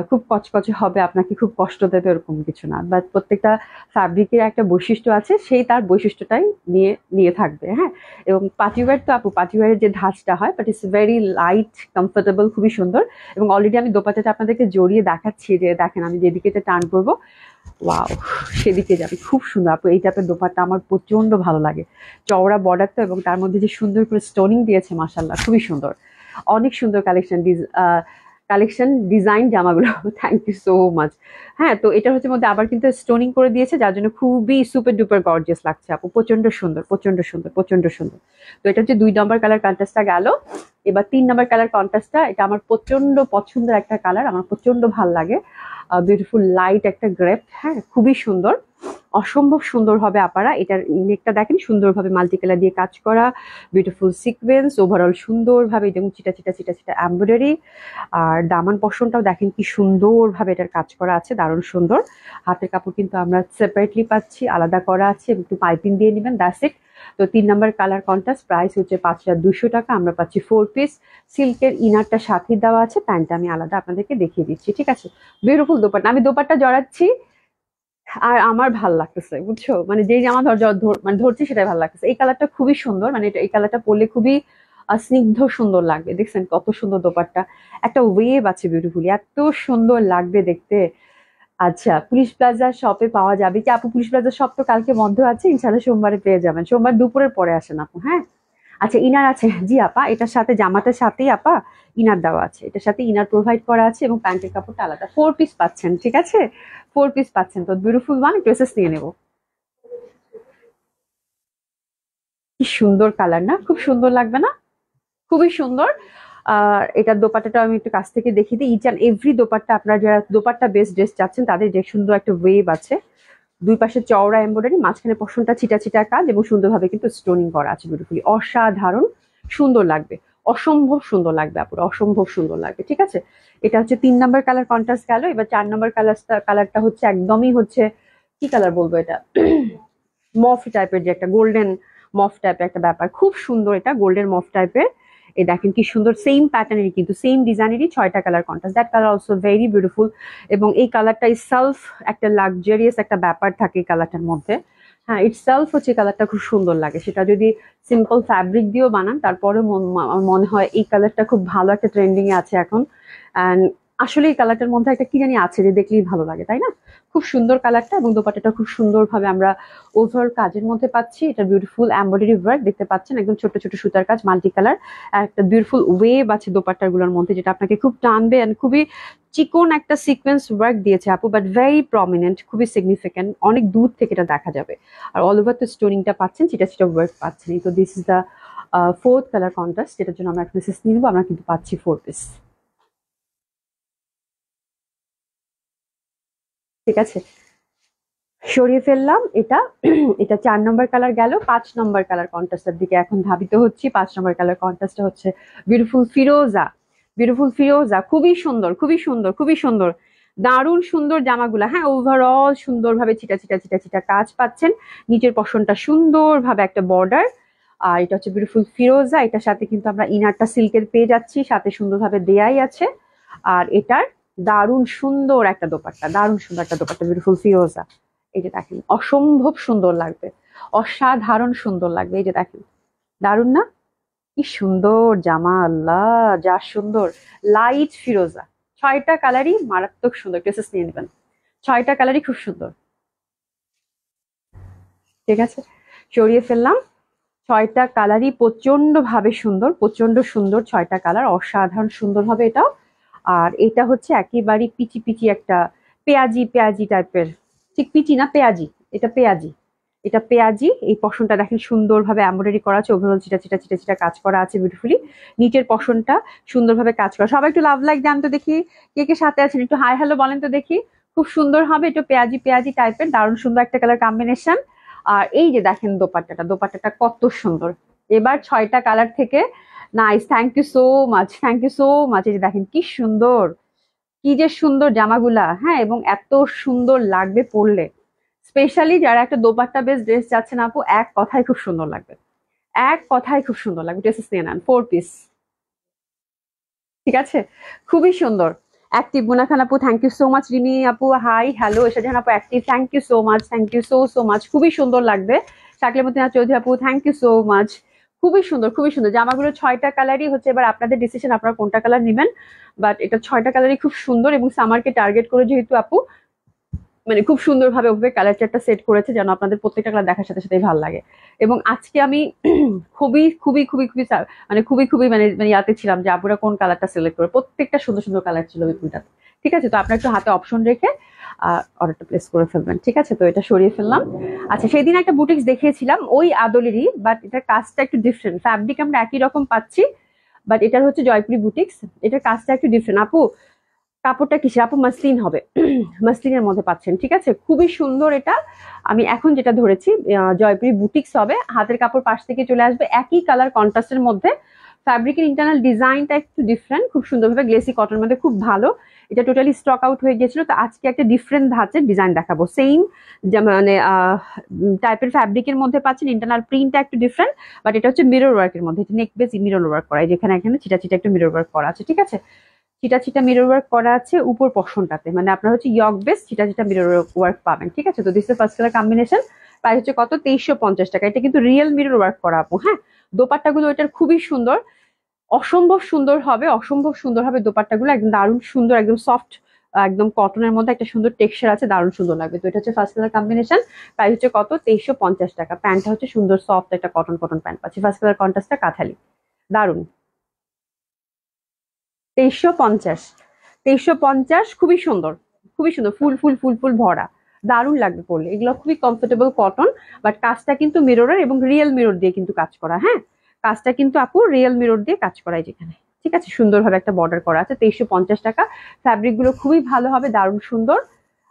খুব কচকচে হবে, আপনাকে খুব কষ্ট দেবে, এরকম কিছু না। বাট প্রত্যেকটা ফ্যাব্রিকের একটা বৈশিষ্ট্য আছে, সেই তার বৈশিষ্ট্যটাই নিয়ে নিয়ে থাকবে, হ্যাঁ। এবং পার্টি ওয়্যার তো আপু, পার্টি ওয়্যারের যে ধাঁচটা হয়, but it's very light comfortable, খুবই সুন্দর। এবং অলরেডি আমি দোপাট্টাটা আপনাদেরকে জড়িয়ে দেখাচ্ছি, যে দেখেন আমি যেদিকে টার্ন করবো, ওয়াও, সেদিকে যাবে, খুব সুন্দর আপু। এই টাইপের দোপাট্টা আমার প্রচন্ড ভালো লাগে, চওড়া বর্ডার তো, এবং তার মধ্যে যে সুন্দর করে স্টোনিং দিয়েছে মাশাআল্লাহ, খুবই সুন্দর, অনেক সুন্দর কালেকশন, কালেকশন ডিজাইন জামাগুলো থ্যাংক ইউ সো মাচ। হ্যাঁ, তো এটার হচ্ছে মধ্যে আবার কিন্তু স্টোনিং করে দিয়েছে, যার জন্য খুবই সুপার ডুপার গর্জিয়াস লাগছে আপু, প্রচন্ড সুন্দর প্রচন্ড সুন্দর প্রচন্ড সুন্দর। তো এটা হচ্ছে 2 নম্বর কালার কন্ট্রাস্টটা গেল। এবার 3 নম্বর কালার কন্ট্রাস্টটা, এটা আমার প্রচন্ড পছন্দের একটা কালার, আমার প্রচন্ড ভাল লাগে। বিউটিফুল লাইট একটা গ্রেপ, হ্যাঁ খুবই সুন্দর, অসম্ভব সুন্দর হবে আপারা। এটার নেকটা দেখেন সুন্দরভাবে মাল্টি কালার দিয়ে কাজ করা, বিউটিফুল সিকোয়েন্স, ওভারঅল সুন্দরভাবে যেমন চিটা চিটা চিটা চিটা এমব্রয়ডারি। আর দামান পশনটাও দেখেন কি সুন্দরভাবে এটার কাজ করা আছে, দারুণ সুন্দর। হাতের কাপড় কিন্তু আমরা সেপারেটলি পাচ্ছি, আলাদা করা আছে, একটু পাইপিং দিয়ে নেবেন, দ্যাটস ইট। তো 3 নম্বর কালার কন্ট্রাস্ট, প্রাইস হচ্ছে 5,200 টাকা। আমরা পাচ্ছি 4 পিস, সিল্কের ইনারটা সাথে দেওয়া আছে, প্যান্টটা আমি আলাদা আপনাদেরকে দেখিয়ে দিচ্ছি, ঠিক আছে। বিউটিফুল দোপাট্টা, আমি দোপাট্টা জড়াচ্ছি আর আমার ভাল লাগতেছে, বুঝছো, মানে যেই আমার মানে ধরছি সেটাই ভাল লাগতেছে। এই কালারটা খুবই সুন্দর, মানে এই কালারটা পরলে খুবই স্নিগ্ধ সুন্দর লাগবে। দেখছেন কত সুন্দর দোপাট্টা, একটা ওয়েভ আছে বিউটিফুলি, এত সুন্দর লাগবে দেখতে। আচ্ছা, পুলিশ প্লাজা শপে পাওয়া যাবে কি আপু? পুলিশ প্লাজা শপ তো কালকে বন্ধ আছে, ইনশাল্লাহ সোমবারে পেয়ে যাবেন, সোমবার দুপুরের পরে আসেন আপু, হ্যাঁ। আচ্ছা, ইনার আছে, জি আপা, এটার সাথে জামাতের সাথেই আপা ইনার দেওয়া আছে, এটার সাথে ইনার প্রোভাইড করা আছে এবং প্যান্টের কাপড়টা আলাদা। 4 পিস পাচ্ছেন, ঠিক আছে, 4 পিস পাচ্ছেন। তো বিউটিফুল ওয়ান ড্রেসেস নিয়ে নেবো। কি সুন্দর কালার না, খুব সুন্দর লাগবে না? খুবই সুন্দর। আর এটার দোপাট্টাটা আমি একটু কাছ থেকে দেখিয়ে দিই। ইচ অ্যান্ড এভরি দোপাট্টা, আপনারা যারা দোপাট্টা বেস্ট ড্রেস চাচ্ছেন তাদের যে সুন্দর একটা ওয়েভ আছে, দুই পাশে চওড়া এমব্রয়ডারি, মাঝখানে পশমটা ছিটা ছিটা কাজ এবং সুন্দরভাবে কিন্তু স্টোনিং করা আছে বিউটিফুলি, অসাধারণ সুন্দর লাগবে, অসম্ভব সুন্দর লাগবে আপুরা, অসম্ভব সুন্দর লাগবে, ঠিক আছে। এটা হচ্ছে 3 নম্বর কালার কন্ট্রাস্ট গেল। এবার 4 নম্বর কালারটা হচ্ছে একদমই হচ্ছে কি কালার বলবো, এটা মফ টাইপের, যে একটা গোল্ডেন মফ টাইপের একটা ব্যাপার, খুব সুন্দর, এটা গোল্ডেন মফ টাইপের। এই দেখেন কি সুন্দর, সেম প্যাটার্নেরই কিন্তু সেম ডিজাইনেরই 6টা colour contrast, that colour also very beautiful. এবং এই কালারটা সেলফ একটা লাক্সারিয়াস একটা ব্যাপার থাকে এই কালারটার মধ্যে, হ্যাঁ ইট সেলফ হচ্ছে কালারটা খুব সুন্দর লাগে। সেটা যদি সিম্পল ফ্যাব্রিক দিয়েও বানান তারপরে আমার মনে হয় এই কালারটা খুব ভালো একটা ট্রেন্ডিং এ আছে এখন। অ্যান্ড আসলে এই কালারটার মধ্যে একটা কি জানি আছে যে দেখলেই ভালো লাগে, তাই না? খুব সুন্দর কালারটা, এবং দোপাট্টাটা খুব সুন্দরভাবে আমরা ওভার কাজের মধ্যে পাচ্ছি। এটা বিউটিফুল এমব্রয়ডারি ওয়ার্ক দেখতে পাচ্ছেন, একদম ছোট ছোট সুতার কাজ, মাল্টি কালার, আর একটা বিউটিফুল ওয়েভ আছে দোপাট্টার গুলোর মধ্যে যেটা আপনাকে খুব টানবে। এন্ড খুবই চিকন একটা সিকোয়েন্স ওয়ার্ক দিয়েছে আপু, বাট ভেরি প্রমিনেন্ট, খুবই সিগনিফিক্যান্ট, অনেক দূর থেকে এটা দেখা যাবে। আর অল ওভার তো স্টোনিংটা পাচ্ছেন, সেটা সেটা ওয়ার্ক পাচ্ছেন। তো this is the 4th colour contrast, যেটার জন্য আমরা একটা নিয়ে নিবো। আমরা কিন্তু পাচ্ছি 4 পিস, ঠিক আছে। সরিয়ে ফেললাম এটা। এটা 4 নম্বর কালার গেল। 5 নম্বর কালার কন্ট্রাস্টের দিকে এখন ধাবিত হচ্ছি। 5 নম্বর কালার কন্ট্রাস্টটা হচ্ছে বিউটিফুল ফিরোজা, বিউটিফুল ফিরোজা, খুবই সুন্দর, খুবই সুন্দর, খুবই সুন্দর, দারুণ সুন্দর জামাগুলা, হ্যাঁ ওভারঅল সুন্দরভাবে ছিটা ছিটা ছিটা ছিটা কাজ পাচ্ছেন, নিচের পশনটা সুন্দরভাবে একটা বর্ডার। আর এটা হচ্ছে বিউটিফুল ফিরোজা, এটার সাথে কিন্তু আমরা ইনারটা সিল্কের পেয়ে যাচ্ছি, সাথে সুন্দরভাবে দেয়াই আছে। আর এটার দারুণ সুন্দর একটা দোপাট্টা, দারুণ সুন্দর একটা দোপাট্টা, বিউটিফুল ফিরোজা। এই যে দেখেন অসম্ভব সুন্দর লাগবে, অসাধারণ সুন্দর লাগবে, এই যে দেখেন দারুণ না? কি সুন্দর জামা, আল্লাহ যা সুন্দর, লাইট ফিরোজা, 6টা কালারই মারাত্মক সুন্দর, ড্রেসেস নিয়ে নেবেন, 6টা কালারই খুব সুন্দর, ঠিক আছে। সরিয়ে ফেললাম, 6টা কালারই প্রচন্ড ভাবে সুন্দর, প্রচন্ড সুন্দর, 6টা কালার অসাধারণ সুন্দর হবে এটাও। আর এটা হচ্ছে একেবারে পিচি পিচি একটা পেঁয়াজি পেঁয়াজি টাইপের, ঠিক পিচি না, পেঁয়াজি, এটা পেঁয়াজি, এটা পেঁয়াজি। এই পশনটা দেখেন সুন্দরভাবে এমব্রয়ডারি করা আছে, ওভারঅল চিটা চিটা চিটা চিটা কাজ করা আছে বিউটিফুলি, নিচের পশনটা সুন্দরভাবে কাজ করা। সবাই একটু লাভ লাইক জানতো দেখি, কে কে সাথে আছেন একটু হাই হ্যালো বলেন তো দেখি। খুব সুন্দর হবে, একটু পেঁয়াজি পেঁয়াজি টাইপের, দারুণ সুন্দর একটা কালার কম্বিনেশন। আর এই যে দেখেন দোপাট্টাটা, দোপাট্টাটা কত সুন্দর। এবার 6টা কালার থেকে nice, thank you so much, thank you so much. এই যে দেখেন কি সুন্দর, কি যে সুন্দর জামাগুলা, হ্যাঁ, এবং এত সুন্দর লাগবে পরলে, স্পেশালি যারা একটা দোপাট্টা বেস ড্রেস যাচ্ছেন আপু, এক কথায় খুব সুন্দর লাগবে, এক কথায় খুব সুন্দর লাগবে। ড্রেসেস নিয়ে নেন 4 পিস, ঠিক আছে, খুবই সুন্দর। অ্যাক্টিভ মুনা খান আপু, thank you so much. Rimi আপু হাই হ্যালো, এসে জাহান আপু active, thank you so much, thank you so so much, খুবই সুন্দর লাগবে। শাকলেমতিনা চৌধুরী আপু, থ্যাংক ইউ সো মাচ, খুবই সুন্দর, খুবই সুন্দর জামাগুলো। 6টা কালারই হচ্ছে, এবার আপনাদের ডিসিশন আপনারা কোনটা কালার নেবেন, বাট এটা 6টা কালারই খুব সুন্দর। এবং সামারকে টার্গেট করে যেহেতু আপু মানে খুব সুন্দরভাবে ওভাবে কালার চার্টটা সেট করেছে যেন আপনাদের প্রত্যেকটা কালার দেখার সাথে সাথেই ভালো লাগে। এবং আজকে আমি খুবই খুবই খুবই খুবই মানে খুবই খুবই মানে মানে ইয়াতে ছিলাম যে আপুরা কোন কালারটা সিলেক্ট করে, প্রত্যেকটা সুন্দর সুন্দর কালার ছিল ওই দুইটাতে, ঠিক আছে। তো আপনার একটু হাতে অপশন রেখে অর্ডারটা প্লেস করে ফেলবেন, ঠিক আছে। তো এটা সরিয়ে ফেললাম। আচ্ছা, সেদিন একটা বুটিক্স দেখিয়েছিলাম ওই আদলেরই, বাট এটার কাজটা একটু ডিফারেন্ট, ফ্যাব্রিক আমরা একই রকম পাচ্ছি, বাট এটার হচ্ছে জয়পুরি বুটিক্স। এটার কাজটা একটু ডিফারেন্ট আপু। কাপড়টা কিসের আপু? মাসলিন হবে, মাসলিনের মধ্যে পাচ্ছেন, ঠিক আছে, খুবই সুন্দর এটা। আমি এখন যেটা ধরেছি জয়পুরি বুটিক্স হবে, হাতের কাপড় পাশ থেকে চলে আসবে, একই কালার কন্ট্রাস্টের মধ্যে। ফ্যাব্রিকের ইন্টারনাল ডিজাইনটা একটু ডিফারেন্ট, খুব সুন্দরভাবে গ্লেসি কটনের মধ্যে, খুব ভালো। এটা টোটালি স্টক আউট হয়ে গেছিল, তো আজকে একটা ডিফারেন্ট ধাঁচের ডিজাইন দেখাবো। সেম মানে টাইপের ফ্যাব্রিকের মধ্যে পাচ্ছেন, ইন্টারনাল প্রিন্টটা একটু ডিফারেন্ট, বাট এটা হচ্ছে মিরর ওয়ার্কের মধ্যে। এটা নেক বেস মিরর ওয়ার্ক করা, যেখানে এখানে চিটা চিটা একটু মিরর ওয়ার্ক করা আছে, ঠিক আছে, চিটা চিটা মিরর ওয়ার্ক করা আছে উপর পশনটাতে, মানে আপনার হচ্ছে ইয়ক বেস চিটা চিটা মিরর ওয়ার্ক পাবেন, ঠিক আছে। তো this is first colour combination, price হচ্ছে কত? 2350 টাকা। এটা কিন্তু রিয়েল মিরর ওয়ার্ক করা আপু, হ্যাঁ। দোপাট্টাগুলো এটার খুবই সুন্দর, অসম্ভব সুন্দর হবে, অসম্ভব সুন্দর হবে দোপাট্টাগুলো, একদম দারুণ সুন্দর, একদম সফট, একদম কটনের মধ্যে একটা সুন্দর টেক্সচার আছে, দারুণ সুন্দর লাগবে। তো এটা হচ্ছে ফার্স্ট কালার কম্বিনেশন, প্রাইস হচ্ছে কত? 2350 টাকা। প্যান্টটা হচ্ছে সুন্দর সফট একটা কটন কটন প্যান্ট পাচ্ছি, ফার্স্ট কালার কন্ট্রাস্টটা কাঁথালি, দারুণ। 2350, 2350, খুবই সুন্দর, খুবই সুন্দর, ফুল ফুল ফুল ফুল ভরা, দারুণ লাগবে পরলে। এগুলো খুবই কমফোর্টেবল কটন, বাট কাজটা কিন্তু মিররের এবং রিয়েল মিরর দিয়ে কিন্তু কাজ করা, হ্যাঁ। কাজটা কিন্তু আপু রিয়েল মিরর দিয়ে কাজ করাই যেখানে, ঠিক আছে, সুন্দরভাবে একটা বর্ডার করা আছে। 2350 টাকা। ফ্যাব্রিক গুলো খুবই ভালো হবে, দারুণ সুন্দর।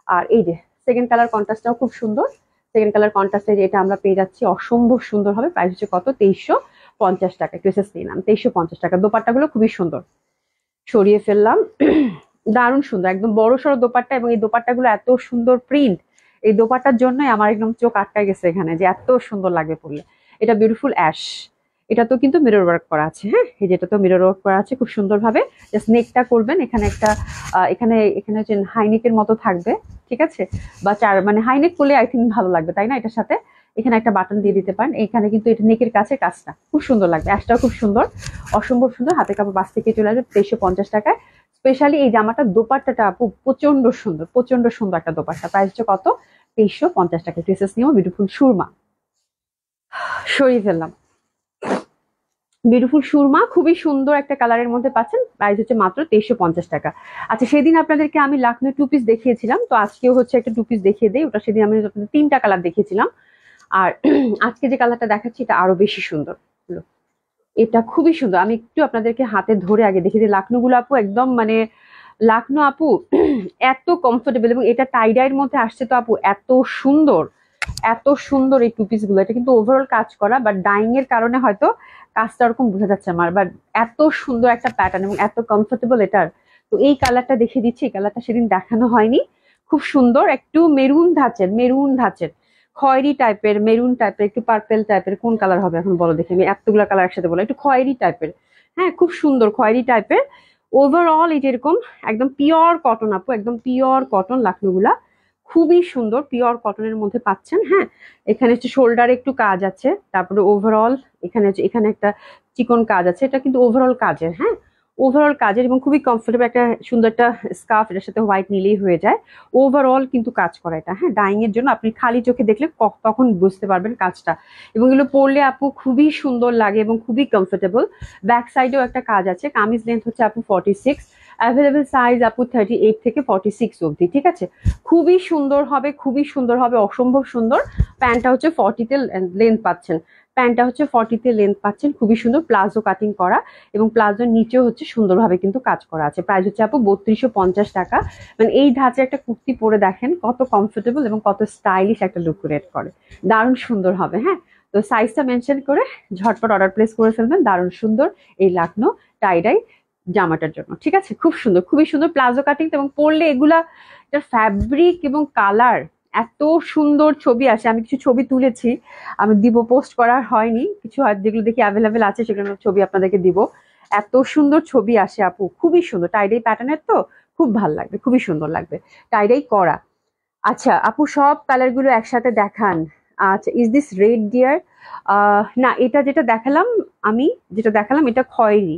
আর এই যে সেকেন্ড কালার কন্ট্রাস্টটাও খুব সুন্দর, সেকেন্ড কালার কন্ট্রাস্টে এটা আমরা পেয়ে যাচ্ছি, অসম্ভব সুন্দর হবে। প্রাইস হচ্ছে কত? 2350 টাকা। ক্রেসেস নিলাম 2350 টাকা। দোপাট্টাগুলো খুবই সুন্দর, সরিয়ে ফেললাম, দারুণ সুন্দর, একদম বড় সড়ো দোপাট্টা, এবং এই দোপাট্টাগুলো এত সুন্দর প্রিন্ট, এই দোপাট্টার জন্যই আমার একদম চোখ আটকায় গেছে এখানে, যে এত সুন্দর লাগবে পরলে। এটা বিউটিফুল অ্যাশ, এটা তো কিন্তু মিরর ওয়ার্ক করা আছে, হ্যাঁ, এই যেটা তো মিরর ওয়ার্ক করা আছে খুব সুন্দর ভাবে। জাস্ট নেকটা করবেন, এখানে একটা এখানে এখানে হচ্ছে হাইনেকের মতো থাকবে, ঠিক আছে, বা চার মানে হাইনেক করলে আই থিঙ্ক ভালো লাগবে, তাই না? এটার সাথে এখানে একটা বাটন দিয়ে দিতে পারেন, এখানে কিন্তু এটা নেকের কাছে কাজটা খুব সুন্দর লাগবে, অ্যাশটাও খুব সুন্দর, অসম্ভব সুন্দর। হাতের কাপড় বাস থেকে চলে আসবে 2350 টাকায়। স্পেশালি এই জামাটার দোপাট্টাটা আপু প্রচন্ড সুন্দর, প্রচন্ড সুন্দর একটা দোপাট্টা। প্রাইস হচ্ছে কত? 2350 টাকা। ড্রেসেস নিয়েও বিউটিফুল সুরমা, সরিয়ে ফেললাম, বিউটিফুল সুরমা, খুবই সুন্দর একটা কালারের মধ্যে পাচ্ছেন। প্রাইস হচ্ছে মাত্র 2350 টাকা। আচ্ছা, সেদিন আপনাদেরকে আমি লাখনৌ টু পিস দেখিয়েছিলাম, তো আজকেও হচ্ছে একটা টু পিস দেখিয়ে দেই। ওটা সেদিন আমি আপনাদের 3টা কালার দেখিয়েছিলাম, আর আজকে যে কালারটা দেখাচ্ছি এটা আরো বেশি সুন্দর, এটা খুবই সুন্দর। আমি একটু আপনাদেরকে হাতে ধরে আগে দেখিয়ে দিই। লাখনৌ গুলো আপু একদম মানে লাখনৌ আপু এত কমফোর্টেবল, এবং এটা টাইডাইয়ের মধ্যে আসছে তো আপু, এত সুন্দর, এত সুন্দর এই টু পিস গুলো। এটা কিন্তু ওভারঅল কাজ করা, বাট ডাইং এর কারণে হয়তো কাজটা ওরকম বোঝা যাচ্ছে আমার, বাট এত সুন্দর একটা প্যাটার্ন এবং এত কমফোর্টেবল এটার। তো এই কালারটা দেখিয়ে দিচ্ছি, এই কালারটা সেদিন দেখানো হয়নি, খুব সুন্দর, একটু মেরুন ধাঁচের, মেরুন ধাঁচের, খয়েরি টাইপের, মেরুন টাইপের, একটু পার্পেল টাইপের, কোন কালার হবে এখন বলো দেখি, আমি এতগুলো কালার একসাথে বলো, একটু খয়েরি টাইপের, হ্যাঁ, খুব সুন্দর খয়েরি টাইপের। ওভারঅল এই যেরকম একদম পিওর কটন আপু, একদম পিওর কটন লাখনৌ গুলা, খুবই সুন্দর পিওর কটনের মধ্যে পাচ্ছেন, হ্যাঁ। এখানে হচ্ছে শোল্ডারে একটু কাজ আছে, তারপরে ওভারঅল এখানে হচ্ছে এখানে একটা চিকন কাজ আছে, এটা কিন্তু ওভারঅল কাজের, হ্যাঁ, ওভারঅল কাজের, এবং খুবই কমফোর্টেবল একটা সুন্দর একটা স্কার্ফ, এটার সাথে হোয়াইট নিলেই হয়ে যায়। ওভারঅল কিন্তু কাজ করা এটা, হ্যাঁ, ডাইং এর জন্য আপনি খালি চোখে দেখলে তখন বুঝতে পারবেন কাজটা, এবং এগুলো পরলে আপু খুবই সুন্দর লাগে এবং খুবই কমফোর্টেবল। ব্যাক সাইডেও একটা কাজ আছে, কামিজ লেন্থ হচ্ছে আপু 46, অ্যাভেলেবেল সাইজ আপু 38 থেকে 46 অবধি, ঠিক আছে। খুবই সুন্দর হবে, খুবই সুন্দর হবে, অসম্ভব সুন্দর। প্যান্টটা হচ্ছে 40তে লেন্থ পাচ্ছেন, প্যান্টটা হচ্ছে 40তে লেন্থ পাচ্ছেন, খুবই সুন্দর, প্লাজো কাটিং করা, এবং প্লাজোর নিচেও হচ্ছে সুন্দরভাবে কিন্তু কাজ করা আছে। প্রাইস হচ্ছে আপু 3250 টাকা। মানে এই ধাঁচে একটা কুর্তি পরে দেখেন কত কমফোর্টেবল এবং কত স্টাইলিশ একটা লুক ক্রিয়েট করে, দারুণ সুন্দর হবে, হ্যাঁ। তো সাইজটা মেনশন করে ঝটপট অর্ডার প্লেস করে ফেলবেন, দারুণ সুন্দর এই লাখনৌ টাইডাই জামাটার জন্য, ঠিক আছে, খুব সুন্দর, খুবই সুন্দর প্লাজো কাটিং, এবং পরলে এগুলা এটার ফ্যাব্রিক এবং কালার এত সুন্দর, ছবি আসে, আমি কিছু ছবি তুলেছি, আমি দিব, পোস্ট করা হয়নি, কিছু যেগুলো দেখি অ্যাভেলেবেল আছে সেগুলো ছবি আপনাদেরকে দিব। এত সুন্দর ছবি আসে আপু, খুবই সুন্দর, টাইডাই প্যাটার্নের তো খুব ভাল লাগবে, খুবই সুন্দর লাগবে, টাইডাই করা। আচ্ছা আপু, সব কালার গুলো একসাথে দেখান। আচ্ছা, ইজ দিস রেড ডিয়ার? না, এটা যেটা দেখালাম, আমি যেটা দেখালাম এটা খয়েরি,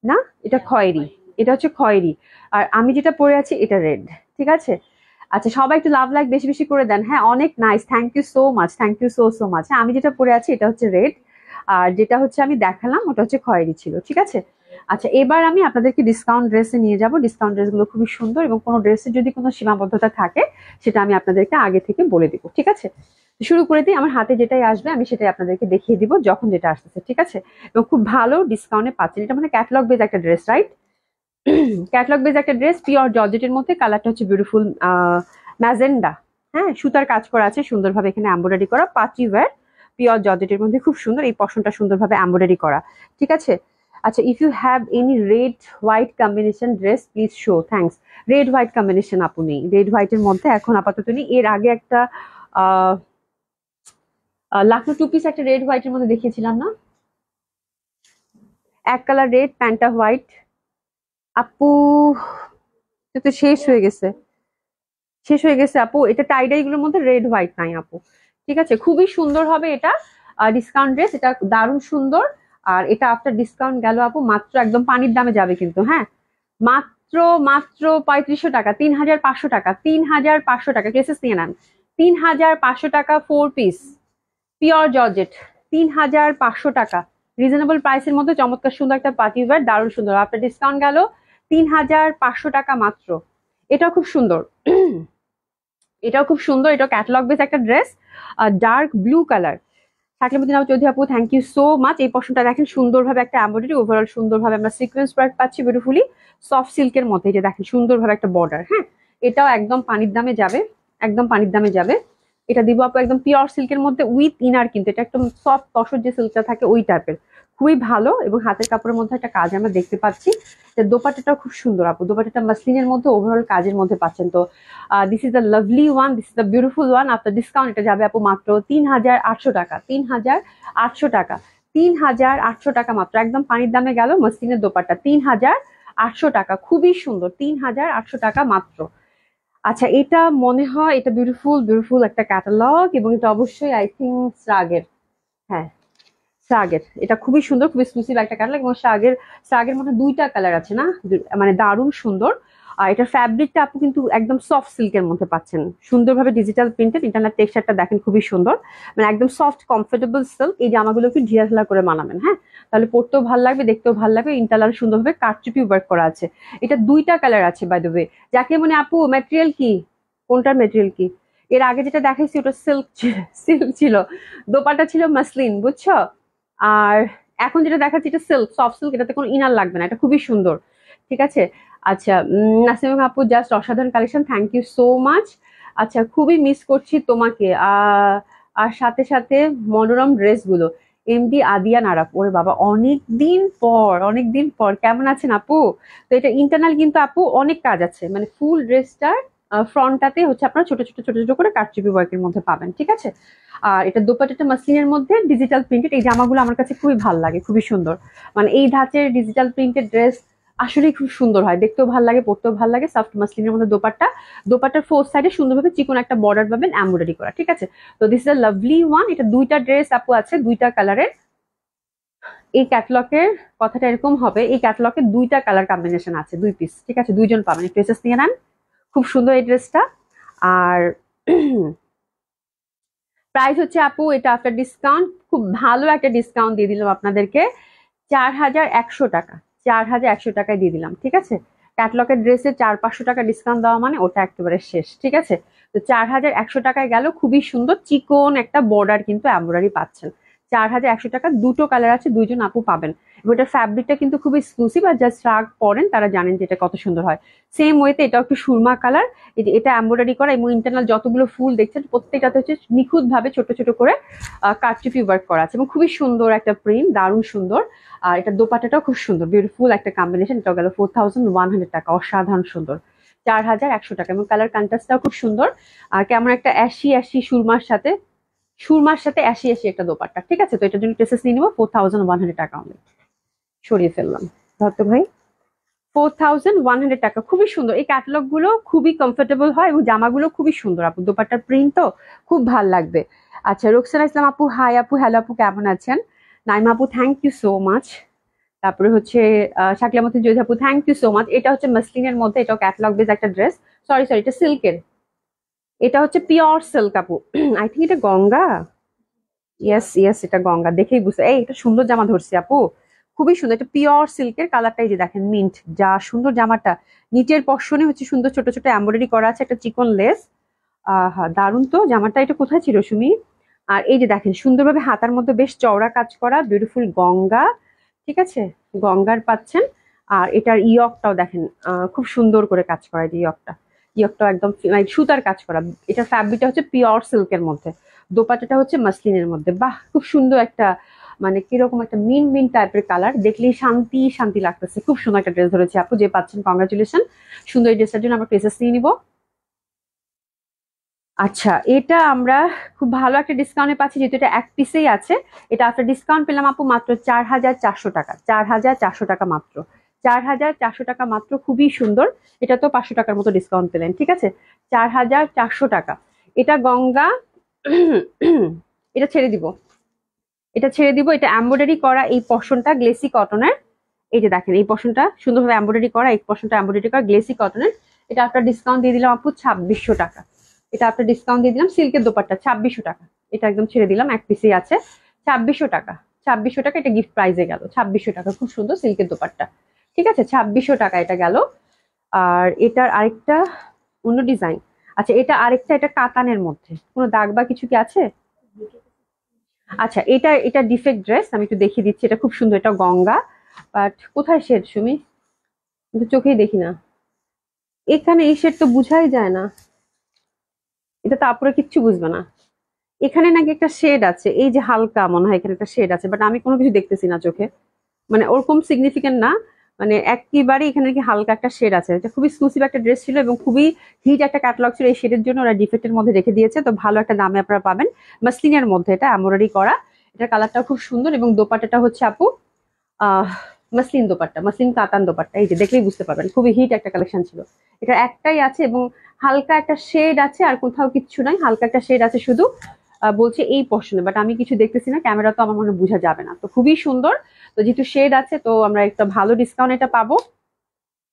না এটা খয়েরি, এটা হচ্ছে খয়েরি, আর আমি যেটা পরে আছি এটা রেড, ঠিক আছে। আচ্ছা, সবাই একটু লাভ লাইক বেশি বেশি করে দেন, হ্যাঁ, অনেক nice, thank you so much, thank you so so much. হ্যাঁ, আমি যেটা পরে আছি এটা হচ্ছে রেড, আর যেটা হচ্ছে আমি দেখালাম ওটা হচ্ছে খয়েরি ছিল, ঠিক আছে। আচ্ছা, এবার আমি আপনাদেরকে ডিসকাউন্ট ড্রেসে নিয়ে যাব। ডিসকাউন্ট ড্রেসগুলো খুবই সুন্দর, এবং কোনো ড্রেসের যদি কোনো সীমাবদ্ধতা থাকে সেটা আমি আপনাদেরকে আগে থেকে বলে দিব, ঠিক আছে। শুরু করে দিই, আমার হাতে যেটাই আসবে আমি সেটাই আপনাদেরকে দেখিয়ে দিব যখন যেটা আসতেছে, ঠিক আছে? এবং খুব ভালো ডিসকাউন্টে পাচ্ছেন। এটা মানে ক্যাটালগ বেজ একটা ড্রেস, রাইট? ক্যাটালগ বেজ একটা ড্রেস, পিওর জর্জেটের মধ্যে, কালারটা হচ্ছে বিউটিফুল ম্যাজেন্ডা। হ্যাঁ, সুতার কাজ করা আছে সুন্দরভাবে, এখানে এমব্রয়ডারি করা, পার্টি ওয়্যার, পিওর জর্জেটের মধ্যে খুব সুন্দর, এই পশনটা সুন্দরভাবে এমব্রয়ডারি করা, ঠিক আছে? আচ্ছা, if you have any red white combination dress please show, thanks. Red white combination আপু নেই, রেড হোয়াইটের মধ্যে এখন আপাতত নেই। এর আগে একটা লাখনৌ টু পিস একটা রেড হোয়াইটের মধ্যে দেখিয়েছিলাম না, এক কালার রেড, প্যান্টটা হোয়াইট। আপু এটা তো শেষ হয়ে গেছে, শেষ হয়ে গেছে আপু। এটা টাইডাই গুলোর মধ্যে রেড হোয়াইট নাই আপু, ঠিক আছে? খুবই সুন্দর হবে এটা, ডিসকাউন্ট ড্রেস, এটা দারুণ সুন্দর। আর এটা আফটার ডিসকাউন্ট গেল আপু মাত্র একদম পানির দামে যাবে কিন্তু, হ্যাঁ, মাত্র মাত্র 3500 টাকা, 3500 টাকা, 3500 টাকা, কেসেস নিয়ে নেন। 3500 টাকা 4 পিস পিওর জর্জেট, 3500 টাকা, রিজনেবল প্রাইসের মধ্যে চমৎকার সুন্দর একটা পার্টি ওয়্যার, দারুণ সুন্দর। আপনার ডিসকাউন্ট গেল 3500 টাকা মাত্র। এটাও খুব সুন্দর, এটাও খুব সুন্দর, এটা ক্যাটালগ বেস একটা dress, dark blue colour. Shakilamuddin Chowdhury আপু, থ্যাংক ইউ সো মাচ। এই পশনটা দেখেন সুন্দরভাবে একটা এমব্রয়ডারি, ওভারঅল সুন্দরভাবে আমরা সিকোয়েন্স ওয়ার্ক পাচ্ছি বিউটিফুলি সফট সিল্কের মধ্যে, এই যে দেখেন সুন্দরভাবে একটা বর্ডার। হ্যাঁ, এটাও একদম পানির দামে যাবে, একদম পানির দামে যাবে। এটা দিব আপু একদম পিওর সিল্কের মধ্যে উইথ ইনার, কিন্তু এটা একদম সফট তসর যে সিল্কটা থাকে ওই টাইপের, খুবই ভালো। এবং হাতের কাপড়ের মধ্যে একটা কাজ আমরা দেখতে পাচ্ছি। দোপাট্টাটাও খুব সুন্দর আপু, দোপাট্টাটা মাসলিনের মধ্যে ওভারঅল কাজের মধ্যে পাচ্ছেন। তো this is the lovely one, this is the beautiful one. After discount এটা যাবে আপু মাত্র 3800 টাকা, 3800 টাকা, 3800 টাকা মাত্র, একদম পানির দামে গেল। মসলিনের দোপাট্টা 3800 টাকা, খুবই সুন্দর, 3800 টাকা মাত্র। আচ্ছা, এটা মনে হয় এটা বিউটিফুল বিউটিফুল একটা ক্যাটালগ, এবং এটা অবশ্যই আই থিঙ্ক শ্রাগের। হ্যাঁ, শ্রাগের, এটা খুবই সুন্দর, খুব এক্সক্লুসিভ একটা কালার। এবং শ্রাগের মধ্যে দুইটা কালার আছে না, মানে দারুণ সুন্দর। আর এটার ফ্যাব্রিকটা আপু কিন্তু একদম সফট সিল্কের মধ্যে পাচ্ছেন, সুন্দরভাবে ডিজিটাল প্রিন্টেড, ইন্টারনেট টেক্সচারটা দেখেন খুবই সুন্দর, মানে একদম সফট কমফোর্টেবল সিল্ক। এই জামাগুলো একটু ঢিলাঢালা করে মানাবেন, হ্যাঁ, তাহলে পরতেও ভালো লাগবে, দেখতেও ভালো লাগবে। ইন্টারনাল সুন্দরভাবে কারচুপি ওয়ার্ক করা আছে। এটা দুইটা কালার আছে বাই দ্য ওয়ে। যাকে মানে আপু ম্যাটেরিয়াল কি, কোনটার ম্যাটেরিয়াল কি? এর আগে যেটা দেখাইছি ওটা সিল্ক, সিল্ক ছিল, দোপাটা ছিল মাসলিন, বুঝছো? আর এখন যেটা দেখাচ্ছি এটা সিল্ক, সফট সিল্ক, এটাতে কোনো ইনার লাগবে না, এটা খুবই সুন্দর, ঠিক আছে? আচ্ছা, নাসিমা আপু জাস্ট অসাধারণ collection, thank you so much. আচ্ছা, খুবই মিস করছি তোমাকে, আর সাথে সাথে মনোরম ড্রেসগুলো। এমডি আদিয়ান আরাফ, ওরে বাবা, অনেকদিন পর, অনেকদিন পর, কেমন আছেন আপু? তো এটা ইন্টারনাল কিন্তু আপু অনেক কাজ আছে, মানে ফুল ড্রেসটার ফ্রন্টটাতে হচ্ছে আপনারা ছোট ছোট ছোট ছোট করে কারচুপি ওয়ার্কের মধ্যে পাবেন, ঠিক আছে? আর এটা দোপাট্টাটা মাসলিনের মধ্যে ডিজিটাল প্রিন্টেড। এই জামাগুলো আমার কাছে খুবই ভালো লাগে, খুবই সুন্দর, মানে এই ধাঁচের ডিজিটাল প্রিন্টেড ড্রেস আসলেই খুব সুন্দর হয়, দেখতেও ভালো লাগে, পরতেও ভালো লাগে। সফট মাসলিনের মধ্যে দোপাট্টা, দোপাট্টার ফোর সাইডে সুন্দরভাবে চিকন একটা বর্ডার পাবেন এমব্রয়ডারি করা, ঠিক আছে? তো this is a lovely one. এটা দুইটা ড্রেস আপু আছে, দুইটা কালারের। এই ক্যাটলগের কথাটা এরকম হবে, এই ক্যাটলগের দুইটা কালার কম্বিনেশন আছে, দুই পিস, ঠিক আছে? দুইজন পাবেন, একটু ড্রেসেস নিয়ে নেন, খুব সুন্দর এই ড্রেসটা। আর প্রাইস হচ্ছে আপু এটা আফটার ডিসকাউন্ট, খুব ভালো একটা ডিসকাউন্ট দিয়ে দিলাম আপনাদেরকে, 4100 টাকা, 4100 টাকায় দিয়ে দিলাম, ঠিক আছে? ক্যাটলগের ড্রেসে 400-500 টাকা ডিসকাউন্ট দেওয়া মানে ওটা একেবারে শেষ, ঠিক আছে? তো 4100 টাকায় গেল, খুবই সুন্দর চিকন একটা বর্ডার কিন্তু এমব্রয়ডারি পাচ্ছেন। 4100 টাকা, দুটো কালার আছে, দুইজন আপু পাবেন। এবং এটার ফ্যাব্রিকটা কিন্তু খুব এক্সক্লুসিভ, আর জাস্ট রাগ পরেন তারা জানেন যে এটা কত সুন্দর হয়। সেম ওয়েতে এটাও একটু সুরমা কালার, এটা এমব্রয়ডারি করা, এবং ইন্টারনাল যতগুলো ফুল দেখছেন প্রত্যেকটাতে হচ্ছে নিখুঁত ভাবে ছোট ছোট করে কারচুপি ওয়ার্ক করা আছে, এবং খুবই সুন্দর একটা প্রিন্ট, দারুণ সুন্দর। আর এটা দোপাট্টাটাও খুব সুন্দর, বিউটিফুল একটা কম্বিনেশন। এটাও গেল 4100 টাকা, অসাধারণ সুন্দর, 4100 টাকা। এবং কালার কন্ট্রাস্টটাও খুব সুন্দর, আর কেমন একটা অ্যাশি অ্যাশি সুরমার সাথে অ্যাশি অ্যাশি একটা দোপাট্টা, ঠিক আছে? তো এটার জন্য ড্রেসেস নিয়ে নিবো 4100 টাকা অনলি। সরিয়ে ফেললাম, ধরতো ভাই, 4100 টাকা, খুবই সুন্দর। এই ক্যাটালগ গুলো খুবই কমফোর্টেবল হয়, এবং জামাগুলো খুবই সুন্দর আপু, দোপাট্টার প্রিন্ট তো খুব ভাল লাগবে। আচ্ছা, রোকসানা ইসলাম আপু, হাই আপু, হ্যালো আপু, কেমন আছেন? নাইমা আপু, থ্যাংক ইউ সো মাচ। তারপরে হচ্ছে শাকিলামতি জয়ী আপু, থ্যাংক ইউ সো মাচ। এটা হচ্ছে মাসলিনের মধ্যে, এটাও ক্যাটালগ বেস একটা ড্রেস, সরি সরি, এটা সিল্কের, এটা হচ্ছে পিওর সিল্ক আপু। আই থিঙ্ক এটা গঙ্গা, ইয়েস ইয়েস, এটা গঙ্গা, দেখেই বুঝতে। এই এটা সুন্দর জামা ধরছি আপু, খুবই সুন্দর, এটা পিওর সিল্কের, কালারটাই যে দেখেন মিন্ট, যা সুন্দর জামাটা। নিচের পশনে হচ্ছে সুন্দর ছোট ছোট এমব্রয়ডারি করা আছে, একটা চিকন লেস, আহা দারুণ তো জামাটা, এটা কোথায় ছিল সুমি? আর এই যে দেখেন সুন্দরভাবে হাতার মধ্যে বেশ চওড়া কাজ করা বিউটিফুল গঙ্গা, ঠিক আছে, গঙ্গার পাচ্ছেন। আর এটার ইয়কটাও দেখেন খুব সুন্দর করে কাজ করা, এই যে ইয়কটাও একদম like সুতার কাজ করা। এটার ফ্যাব্রিকটা হচ্ছে পিওর সিল্কের মধ্যে, দোপাট্টাটা হচ্ছে মাসলিনের মধ্যে। বাহ, খুব সুন্দর একটা মানে কিরকম একটা মিন মিন টাইপের কালার, দেখলেই শান্তি শান্তি লাগতেছে। খুব সুন্দর একটা ড্রেস ধরেছে আপু, যে পাচ্ছেন কংগ্রাচুলেশন। সুন্দর এই ড্রেসটার জন্য আমরা প্রেসেস নিয়ে নিবো। আচ্ছা, এটা আমরা খুব ভালো একটা ডিসকাউন্টে পাচ্ছি, যেহেতু এটা এক পিসেই আছে। এটা আফটার ডিসকাউন্ট পেলাম আপু মাত্র 4,400 টাকা, 4,400 টাকা মাত্র, 4,400 টাকা মাত্র। খুবই সুন্দর। এটা তো 500 টাকার মতো ডিসকাউন্ট পেলেন, ঠিক আছে। 4,400 টাকা। এটা গঙ্গা। এটা ছেড়ে দিব, এটা ছেড়ে দিব। এটা এমব্রয়ডারি করা এই পশনটা গ্লেসি কটনের। এই যে দেখেন এই পশনটা সুন্দরভাবে এমব্রয়ডারি করা, এই পশনটা এমব্রয়ডারি করা গ্লেসি কটনের। এটা আপনার ডিসকাউন্ট দিয়ে দিলাম আপু 2,600 টাকা। এটা আপনার ডিসকাউন্ট দিয়ে দিলাম, সিল্কের দোপাট্টা 2,600 টাকা। এটা একদম ছেড়ে দিলাম, এক পিসেই আছে। 2,600 টাকা, 2,600 টাকা। এটা গিফট প্রাইজে গেল 2,600 টাকা। খুব সুন্দর সিল্কের দোপাট্টা, ঠিক আছে, 2,600 টাকা এটা গেল। আর এটার আরেকটা অন্য ডিজাইন। আচ্ছা, এটা আরেকটা, এটা কাতানের মধ্যে কোনো দাগ বা কিছু কি আছে? আচ্ছা, এটা এটা ডিফেক্ট ড্রেস, আমি একটু দেখিয়ে দিচ্ছি। এটা খুব সুন্দর, এটা গঙ্গা। বাট কোথায় শেড সুমি? কিন্তু চোখেই দেখি না, এখানে এই শেড তো বুঝাই যায় না। এটা তো আপুরা কিচ্ছু বুঝবে না। এখানে নাকি একটা শেড আছে, এই যে হালকা মনে হয় এখানে একটা শেড আছে, বাট আমি কোনো কিছু দেখতেছি না চোখে। মানে ওরকম সিগনিফিকেন্ট না, মানে একেবারে এখানে নাকি হালকা একটা শেড আছে। এটা খুবই এক্সক্লুসিভ একটা ড্রেস ছিল এবং খুবই হিট একটা ক্যাটালগ ছিল। এই শেডের জন্য ওরা ডিফেক্টের মধ্যে রেখে দিয়েছে, তো ভালো একটা দামে আপনারা পাবেন। মাসলিনের মধ্যে এটা এমব্রয়ডারি করা। এটার কালারটা খুব সুন্দর এবং দোপাট্টাটা হচ্ছে আপু আহ মাসলিন দোপাট্টা, মাসলিন কাতান দোপাট্টা। এই যে দেখলেই বুঝতে পারবেন, খুবই হিট একটা কালেকশন ছিল। এটা একটাই আছে এবং হালকা একটা শেড আছে, আর কোথাও কিচ্ছু নাই। হালকা একটা শেড আছে শুধু বলছে এই পোর্শনে, বাট আমি কিছু দেখতেছি না, ক্যামেরা তো আমার মনে হয় বোঝা যাবে না। তো খুবই সুন্দর। তো যেহেতু শেড আছে, তো আমরা একটা ভালো ডিসকাউন্ট এটা পাবো।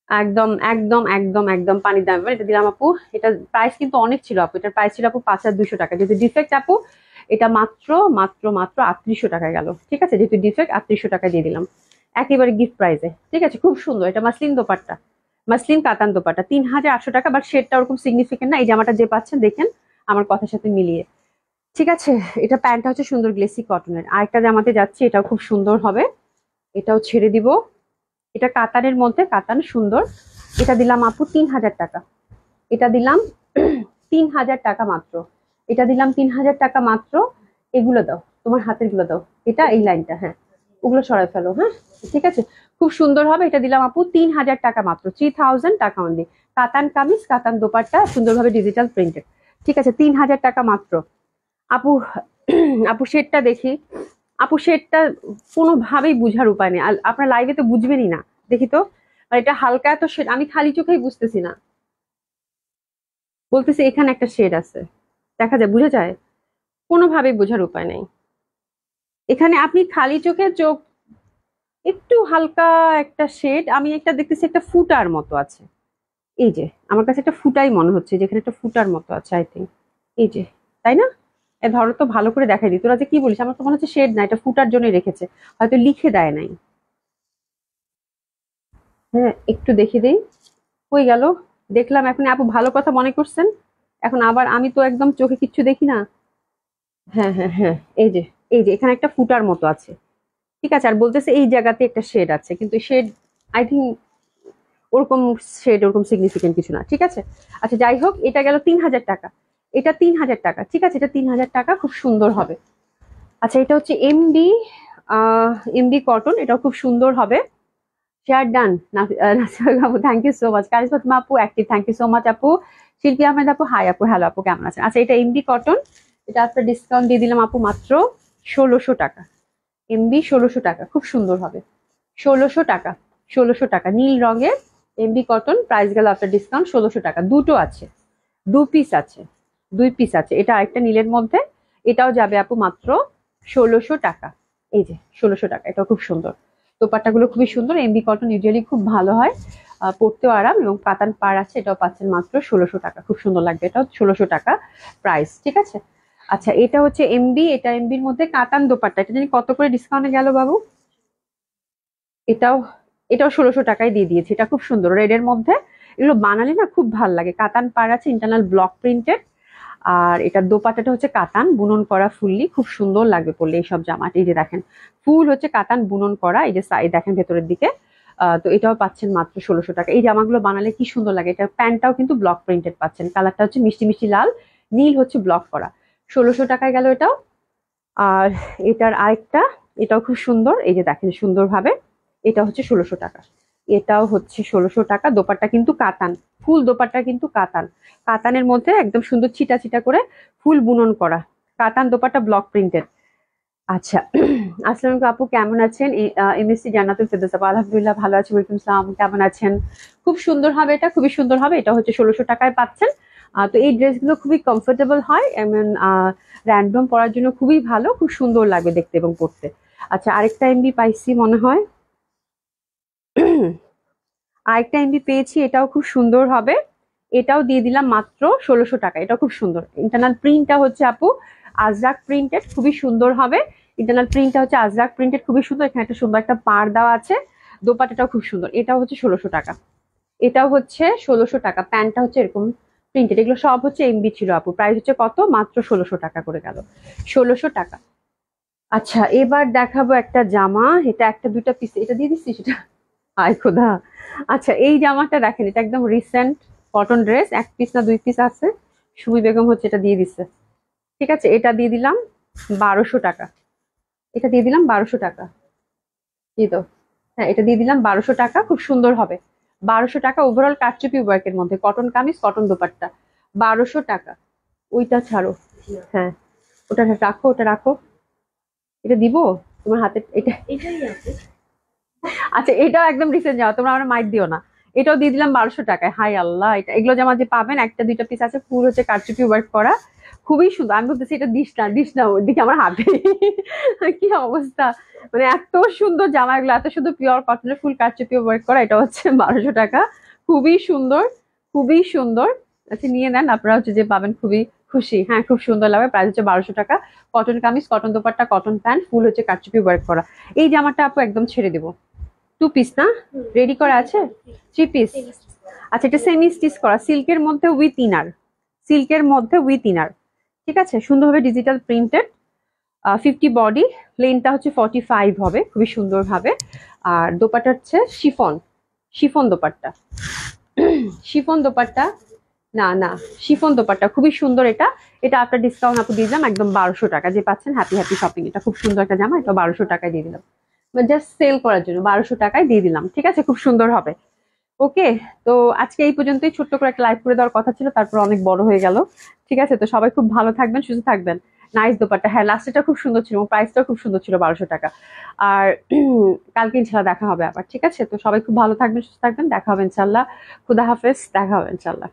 একদম একদম একদম একদম পানির দাম। এবার এটা দিলাম আপু। এটা প্রাইস কিন্তু অনেক ছিল আপু, এটার প্রাইস ছিল আপু 5,200 টাকা। যেহেতু ডিফেক্ট আপু, এটা মাত্র মাত্র মাত্র 3,800 টাকায় গেল, ঠিক আছে। যেহেতু ডিফেক্ট 3,800 টাকা দিয়ে দিলাম একেবারে গিফট প্রাইসে, ঠিক আছে। খুব সুন্দর, এটা মাসলিন দোপাট্টা, মাসলিন কাতান দোপাট্টা, 3,800 টাকা। বাট শেডটা ওরকম সিগনিফিকেন্ট না। এই জামাটা যে পাচ্ছেন দেখেন আমার কথার সাথে মিলিয়ে, ঠিক আছে। এটা প্যান্টটা হচ্ছে সুন্দর গ্লেসি কটনের। আরেকটা জামাতে যাচ্ছে, এটাও খুব সুন্দর হবে। এটাও ছেড়ে দিব। এটা কাতানের মধ্যে, কাতান সুন্দর। এটা দিলাম আপু 3,000 টাকা। এটা দিলাম 3,000 টাকা মাত্র। এটা দিলাম 3,000 টাকা মাত্র। এগুলো দাও, তোমার হাতের গুলো দাও। এটা এই লাইনটা, হ্যাঁ, ওগুলো সরাই ফেলো, হ্যাঁ, ঠিক আছে। খুব সুন্দর হবে। এটা দিলাম আপু 3,000 টাকা মাত্র, 3,000 টাকা অনলি। কাতান কামিজ, কাতান দোপাট্টা, সুন্দরভাবে ডিজিটাল প্রিন্টেড, ঠিক আছে, 3,000 টাকা মাত্র। আপু আপু শেডটা দেখি। আপু শেডটা কোনোভাবেই বুঝার উপায় নেই, আর আপনার লাইভে তো বুঝবেনই না। দেখি তো, আর এটা হালকা এত শেড, আমি খালি চোখেই বুঝতেছি না। বলতেছি এখানে একটা শেড আছে, দেখা যায়, বোঝা যায়, কোনোভাবেই বোঝার উপায় নেই। এখানে আপনি খালি চোখে চোখ একটু হালকা একটা শেড, আমি একটা দেখতেছি একটা ফুটার মতো আছে। এই যে আমার কাছে একটা ফুটাই মনে হচ্ছে, যেখানে একটা ফুটার মতো আছে আই থিঙ্ক। এই যে, তাই না? ধরো তো ভালো করে দেখাই দিই, তোরা যে কি বলিস, আমার তো মনে হচ্ছে শেড না, এটা ফুটার জন্য রেখেছে, হয়তো লিখে দেয় নাই। হ্যাঁ, একটু দেখে দেই। কই গেল? দেখলাম এখন, আপু ভালো কথা মনে করছেন। এখন আবার আমি তো একদম চোখে কিচ্ছু দেখি না। হ্যাঁ হ্যাঁ হ্যাঁ, এই যে, এই যে এখানে একটা ফুটার মতো আছে, ঠিক আছে। আর বলতেছে এই জায়গাতে একটা শেড আছে, কিন্তু শেড আই থিঙ্ক ওরকম শেড ওরকম সিগনিফিকেন্ট কিছু না, ঠিক আছে। আচ্ছা, যাই হোক, এটা গেল 3,000 টাকা। এটা 3,000 টাকা, ঠিক আছে, এটা 3,000 টাকা, খুব সুন্দর হবে। আচ্ছা, এটা হচ্ছে এমবি, এমবি কটন, এটাও খুব সুন্দর হবে। Share done. আপু thank you so much. Kariz Fatema আপু active, thank you so much আপু। শিল্পী আহমেদ আপু হাই আপু, হ্যালো আপু, কেমন আছেন? আচ্ছা, এটা এমবি কটন। এটা আপনার ডিসকাউন্ট দিয়ে দিলাম আপু মাত্র 1,600 টাকা। এমবি 1,600 টাকা, খুব সুন্দর হবে। 1,600 টাকা, 1,600 টাকা, নীল রঙের এমবি কটন। প্রাইস গেল আপনার ডিসকাউন্ট 1,600 টাকা। দুটো আছে, 2 পিস আছে, 2 পিস আছে। এটা আরেকটা নীলের মধ্যে, এটাও যাবে আপু মাত্র 1,600 টাকা। এই যে 1,600 টাকা, এটাও খুব সুন্দর। দোপাট্টাগুলো খুবই সুন্দর, এমবি কটন ইউজুয়ালি খুব ভালো হয়, পরতেও আরাম, এবং পাতান পাড় আছে। এটাও পাচ্ছেন মাত্র 1,600 টাকা, খুব সুন্দর লাগবে। এটাও 1,600 টাকা প্রাইস, ঠিক আছে। আচ্ছা, এটা হচ্ছে এমবি, এটা এমবির মধ্যে কাতান দোপাট্টা। এটা জানি কত করে ডিসকাউন্টে গেল বাবু? এটাও, এটাও 1,600 টাকায় দিয়ে দিয়েছি। এটা খুব সুন্দর রেড এর মধ্যে। এগুলো বানালে না খুব ভাল লাগে। কাতান পাড় আছে, ইন্টারনাল ব্লক প্রিন্টেড। আর এটার দোপাট্টাটা হচ্ছে কাতান বুনন করা ফুললি, খুব সুন্দর লাগবে পরলে এইসব জামা। এই যে দেখেন ফুল হচ্ছে কাতান বুনন করা, এই যে সাইড দেখেন ভেতরের দিকে। তো এটাও পাচ্ছেন মাত্র 1600 টাকা। এই জামাগুলো বানালে কি সুন্দর লাগে। এটা প্যান্টটাও কিন্তু ব্লক প্রিন্টেড পাচ্ছেন, কালারটা হচ্ছে মিষ্টি মিষ্টি লাল, নীল হচ্ছে ব্লক করা। 1600 টাকায় গেল এটাও। আর এটার আরেকটা, এটাও খুব সুন্দর, এই যে দেখেন সুন্দরভাবে, এটা হচ্ছে 1600 টাকা। এটাও হচ্ছে 1600 টাকা। দোপাট্টা কিন্তু কাতান, ফুল দোপাট্টা কিন্তু কাতান, কাতানের মধ্যে একদম সুন্দর ছিটা ছিটা করে ফুল বুনন করা কাতান দোপাট্টা ব্লক প্রিন্টেড। আচ্ছা আসসালামু আলাইকুম আপু, কেমন আছেন? এমএসসি জান্নাতুল ফেরদৌস আপু, আলহামদুলিল্লাহ ভালো আছি। ওয়ালাইকুম সালাম, কেমন আছেন? খুব সুন্দর হবে, এটা খুবই সুন্দর হবে। এটা হচ্ছে 1600 টাকায় পাচ্ছেন। তো এই ড্রেসগুলো খুবই কমফোর্টেবল হয়, এমন র্যান্ডম পরার জন্য খুবই ভালো, খুব সুন্দর লাগবে দেখতে এবং পড়তে। আচ্ছা আরেকটা এমবি পাইছি মনে হয়, আরেকটা এমবি পেয়েছি, এটাও খুব সুন্দর হবে। এটাও দিয়ে দিলাম মাত্র 1600 টাকা। এটা খুব সুন্দর, ইন্টারনাল প্রিন্টটা হচ্ছে আপু আজরাক প্রিন্টেড, খুবই সুন্দর হবে। ইন্টারনাল প্রিন্টটা হচ্ছে আজরাক প্রিন্টেড, খুবই সুন্দর। এখানে একটা সুন্দর একটা পাড় দেওয়া আছে। দোপাট্টাটাও খুব সুন্দর। এটাও হচ্ছে 1600 টাকা। এটাও হচ্ছে 1600 টাকা। প্যান্টটা হচ্ছে এরকম প্রিন্টেড। এগুলো সব হচ্ছে এমবি ছিল আপু। প্রাইস হচ্ছে কত? মাত্র 1600 টাকা করে গেল। 1600 টাকা। আচ্ছা এবার দেখাবো একটা জামা, এটা একটা দুইটা পিস, এটা দিয়ে দিচ্ছি সেটা, আয় খোদা। আচ্ছা এই জামাটা দেখেন, এটা একদম রিসেন্ট কটন ড্রেস, এক পিস না দুই পিস আছে। সুমি বেগম হচ্ছে এটা দিয়ে দিচ্ছে। ঠিক আছে, এটা দিয়ে দিলাম 1200 টাকা। এটা দিয়ে দিলাম 1200 টাকা। এই তো, হ্যাঁ এটা দিয়ে দিলাম 1200 টাকা, খুব সুন্দর হবে। 1200 টাকা, ওভারঅল কারচুপি ওয়ার্কের মধ্যে, কটন কামিজ কটন দোপাট্টা। 1200 টাকা। ওইটা ছাড়ো, হ্যাঁ ওটা রাখো, ওটা রাখো। এটা দিব তোমার হাতে, এটা আচ্ছা এটাও একদম রিসেন্ট যাওয়া, তোমরা আমার মাইক দিও না। এটাও দিয়ে দিলাম 1200 টাকায়। হাই আল্লাহ, এটা এগুলো জামা যে পাবেন, একটা দুইটা পিস আছে, ফুল হচ্ছে কারচুপি ওয়ার্ক করা, খুবই সুন্দর। আমি বলতেছি এটা দিস না দিস না, ওদিকে আমার হাতে কি অবস্থা। মানে এত সুন্দর জামা এগুলো, এত সুন্দর পিওর কটনের ফুল কারচুপি ওয়ার্ক করা। এটা হচ্ছে 1200 টাকা, খুবই সুন্দর, খুবই সুন্দর। আচ্ছা নিয়ে নেন, আপনারা হচ্ছে যে পাবেন খুবই খুশি। হ্যাঁ খুব সুন্দর লাগবে। প্রাইস হচ্ছে 1200 টাকা। Cotton kameez cotton dupatta cotton pant, full হচ্ছে কারচুপি ওয়ার্ক করা। এই জামাটা আপু একদম ছেড়ে দেবো। টু পিস না, রেডি করা আছে? Three piece. আচ্ছা এটা সেমি স্টিচ করা, সিল্কের মধ্যে উইথ ইনার, সিল্কের মধ্যে উইথ ইনার। ঠিক আছে, সুন্দরভাবে ডিজিটাল প্রিন্টেড। 50 বডি, লেনটা হচ্ছে 45 হবে, খুবই সুন্দর ভাবে। আর দোপাট্টা হচ্ছে chiffon, chiffon dupatta, chiffon dupatta. না না, শিফন দোপাট্টা খুবই সুন্দর। এটা এটা আপনার ডিসকাউন্ট আপু দিয়ে দিলাম একদম 1200 টাকা। যে পাচ্ছেন হ্যাপি হ্যাপি শপিং। এটা খুব সুন্দর একটা জামা, এটা 1200 টাকায় দিয়ে দিলাম, জাস্ট সেল করার জন্য 1200 টাকায় দিয়ে দিলাম। ঠিক আছে, খুব সুন্দর হবে। ওকে, তো আজকে এই পর্যন্তই। ছোট্ট করে একটা লাইভ করে দেওয়ার কথা ছিল, তারপর অনেক বড় হয়ে গেল। ঠিক আছে, তো সবাই খুব ভালো থাকবেন, সুস্থ থাকবেন। নাইস দোপাট্টা, হ্যাঁ লাস্টেটা খুব সুন্দর ছিল এবং প্রাইসটাও খুব সুন্দর ছিল, 1200 টাকা। আর কালকে ইনশাল্লাহ দেখা হবে আবার। ঠিক আছে, তো সবাই খুব ভালো থাকবেন, সুস্থ থাকবেন, দেখা হবে ইনশাল্লাহ। খুদা হাফেজ, দেখা হবে ইনশাল্লাহ।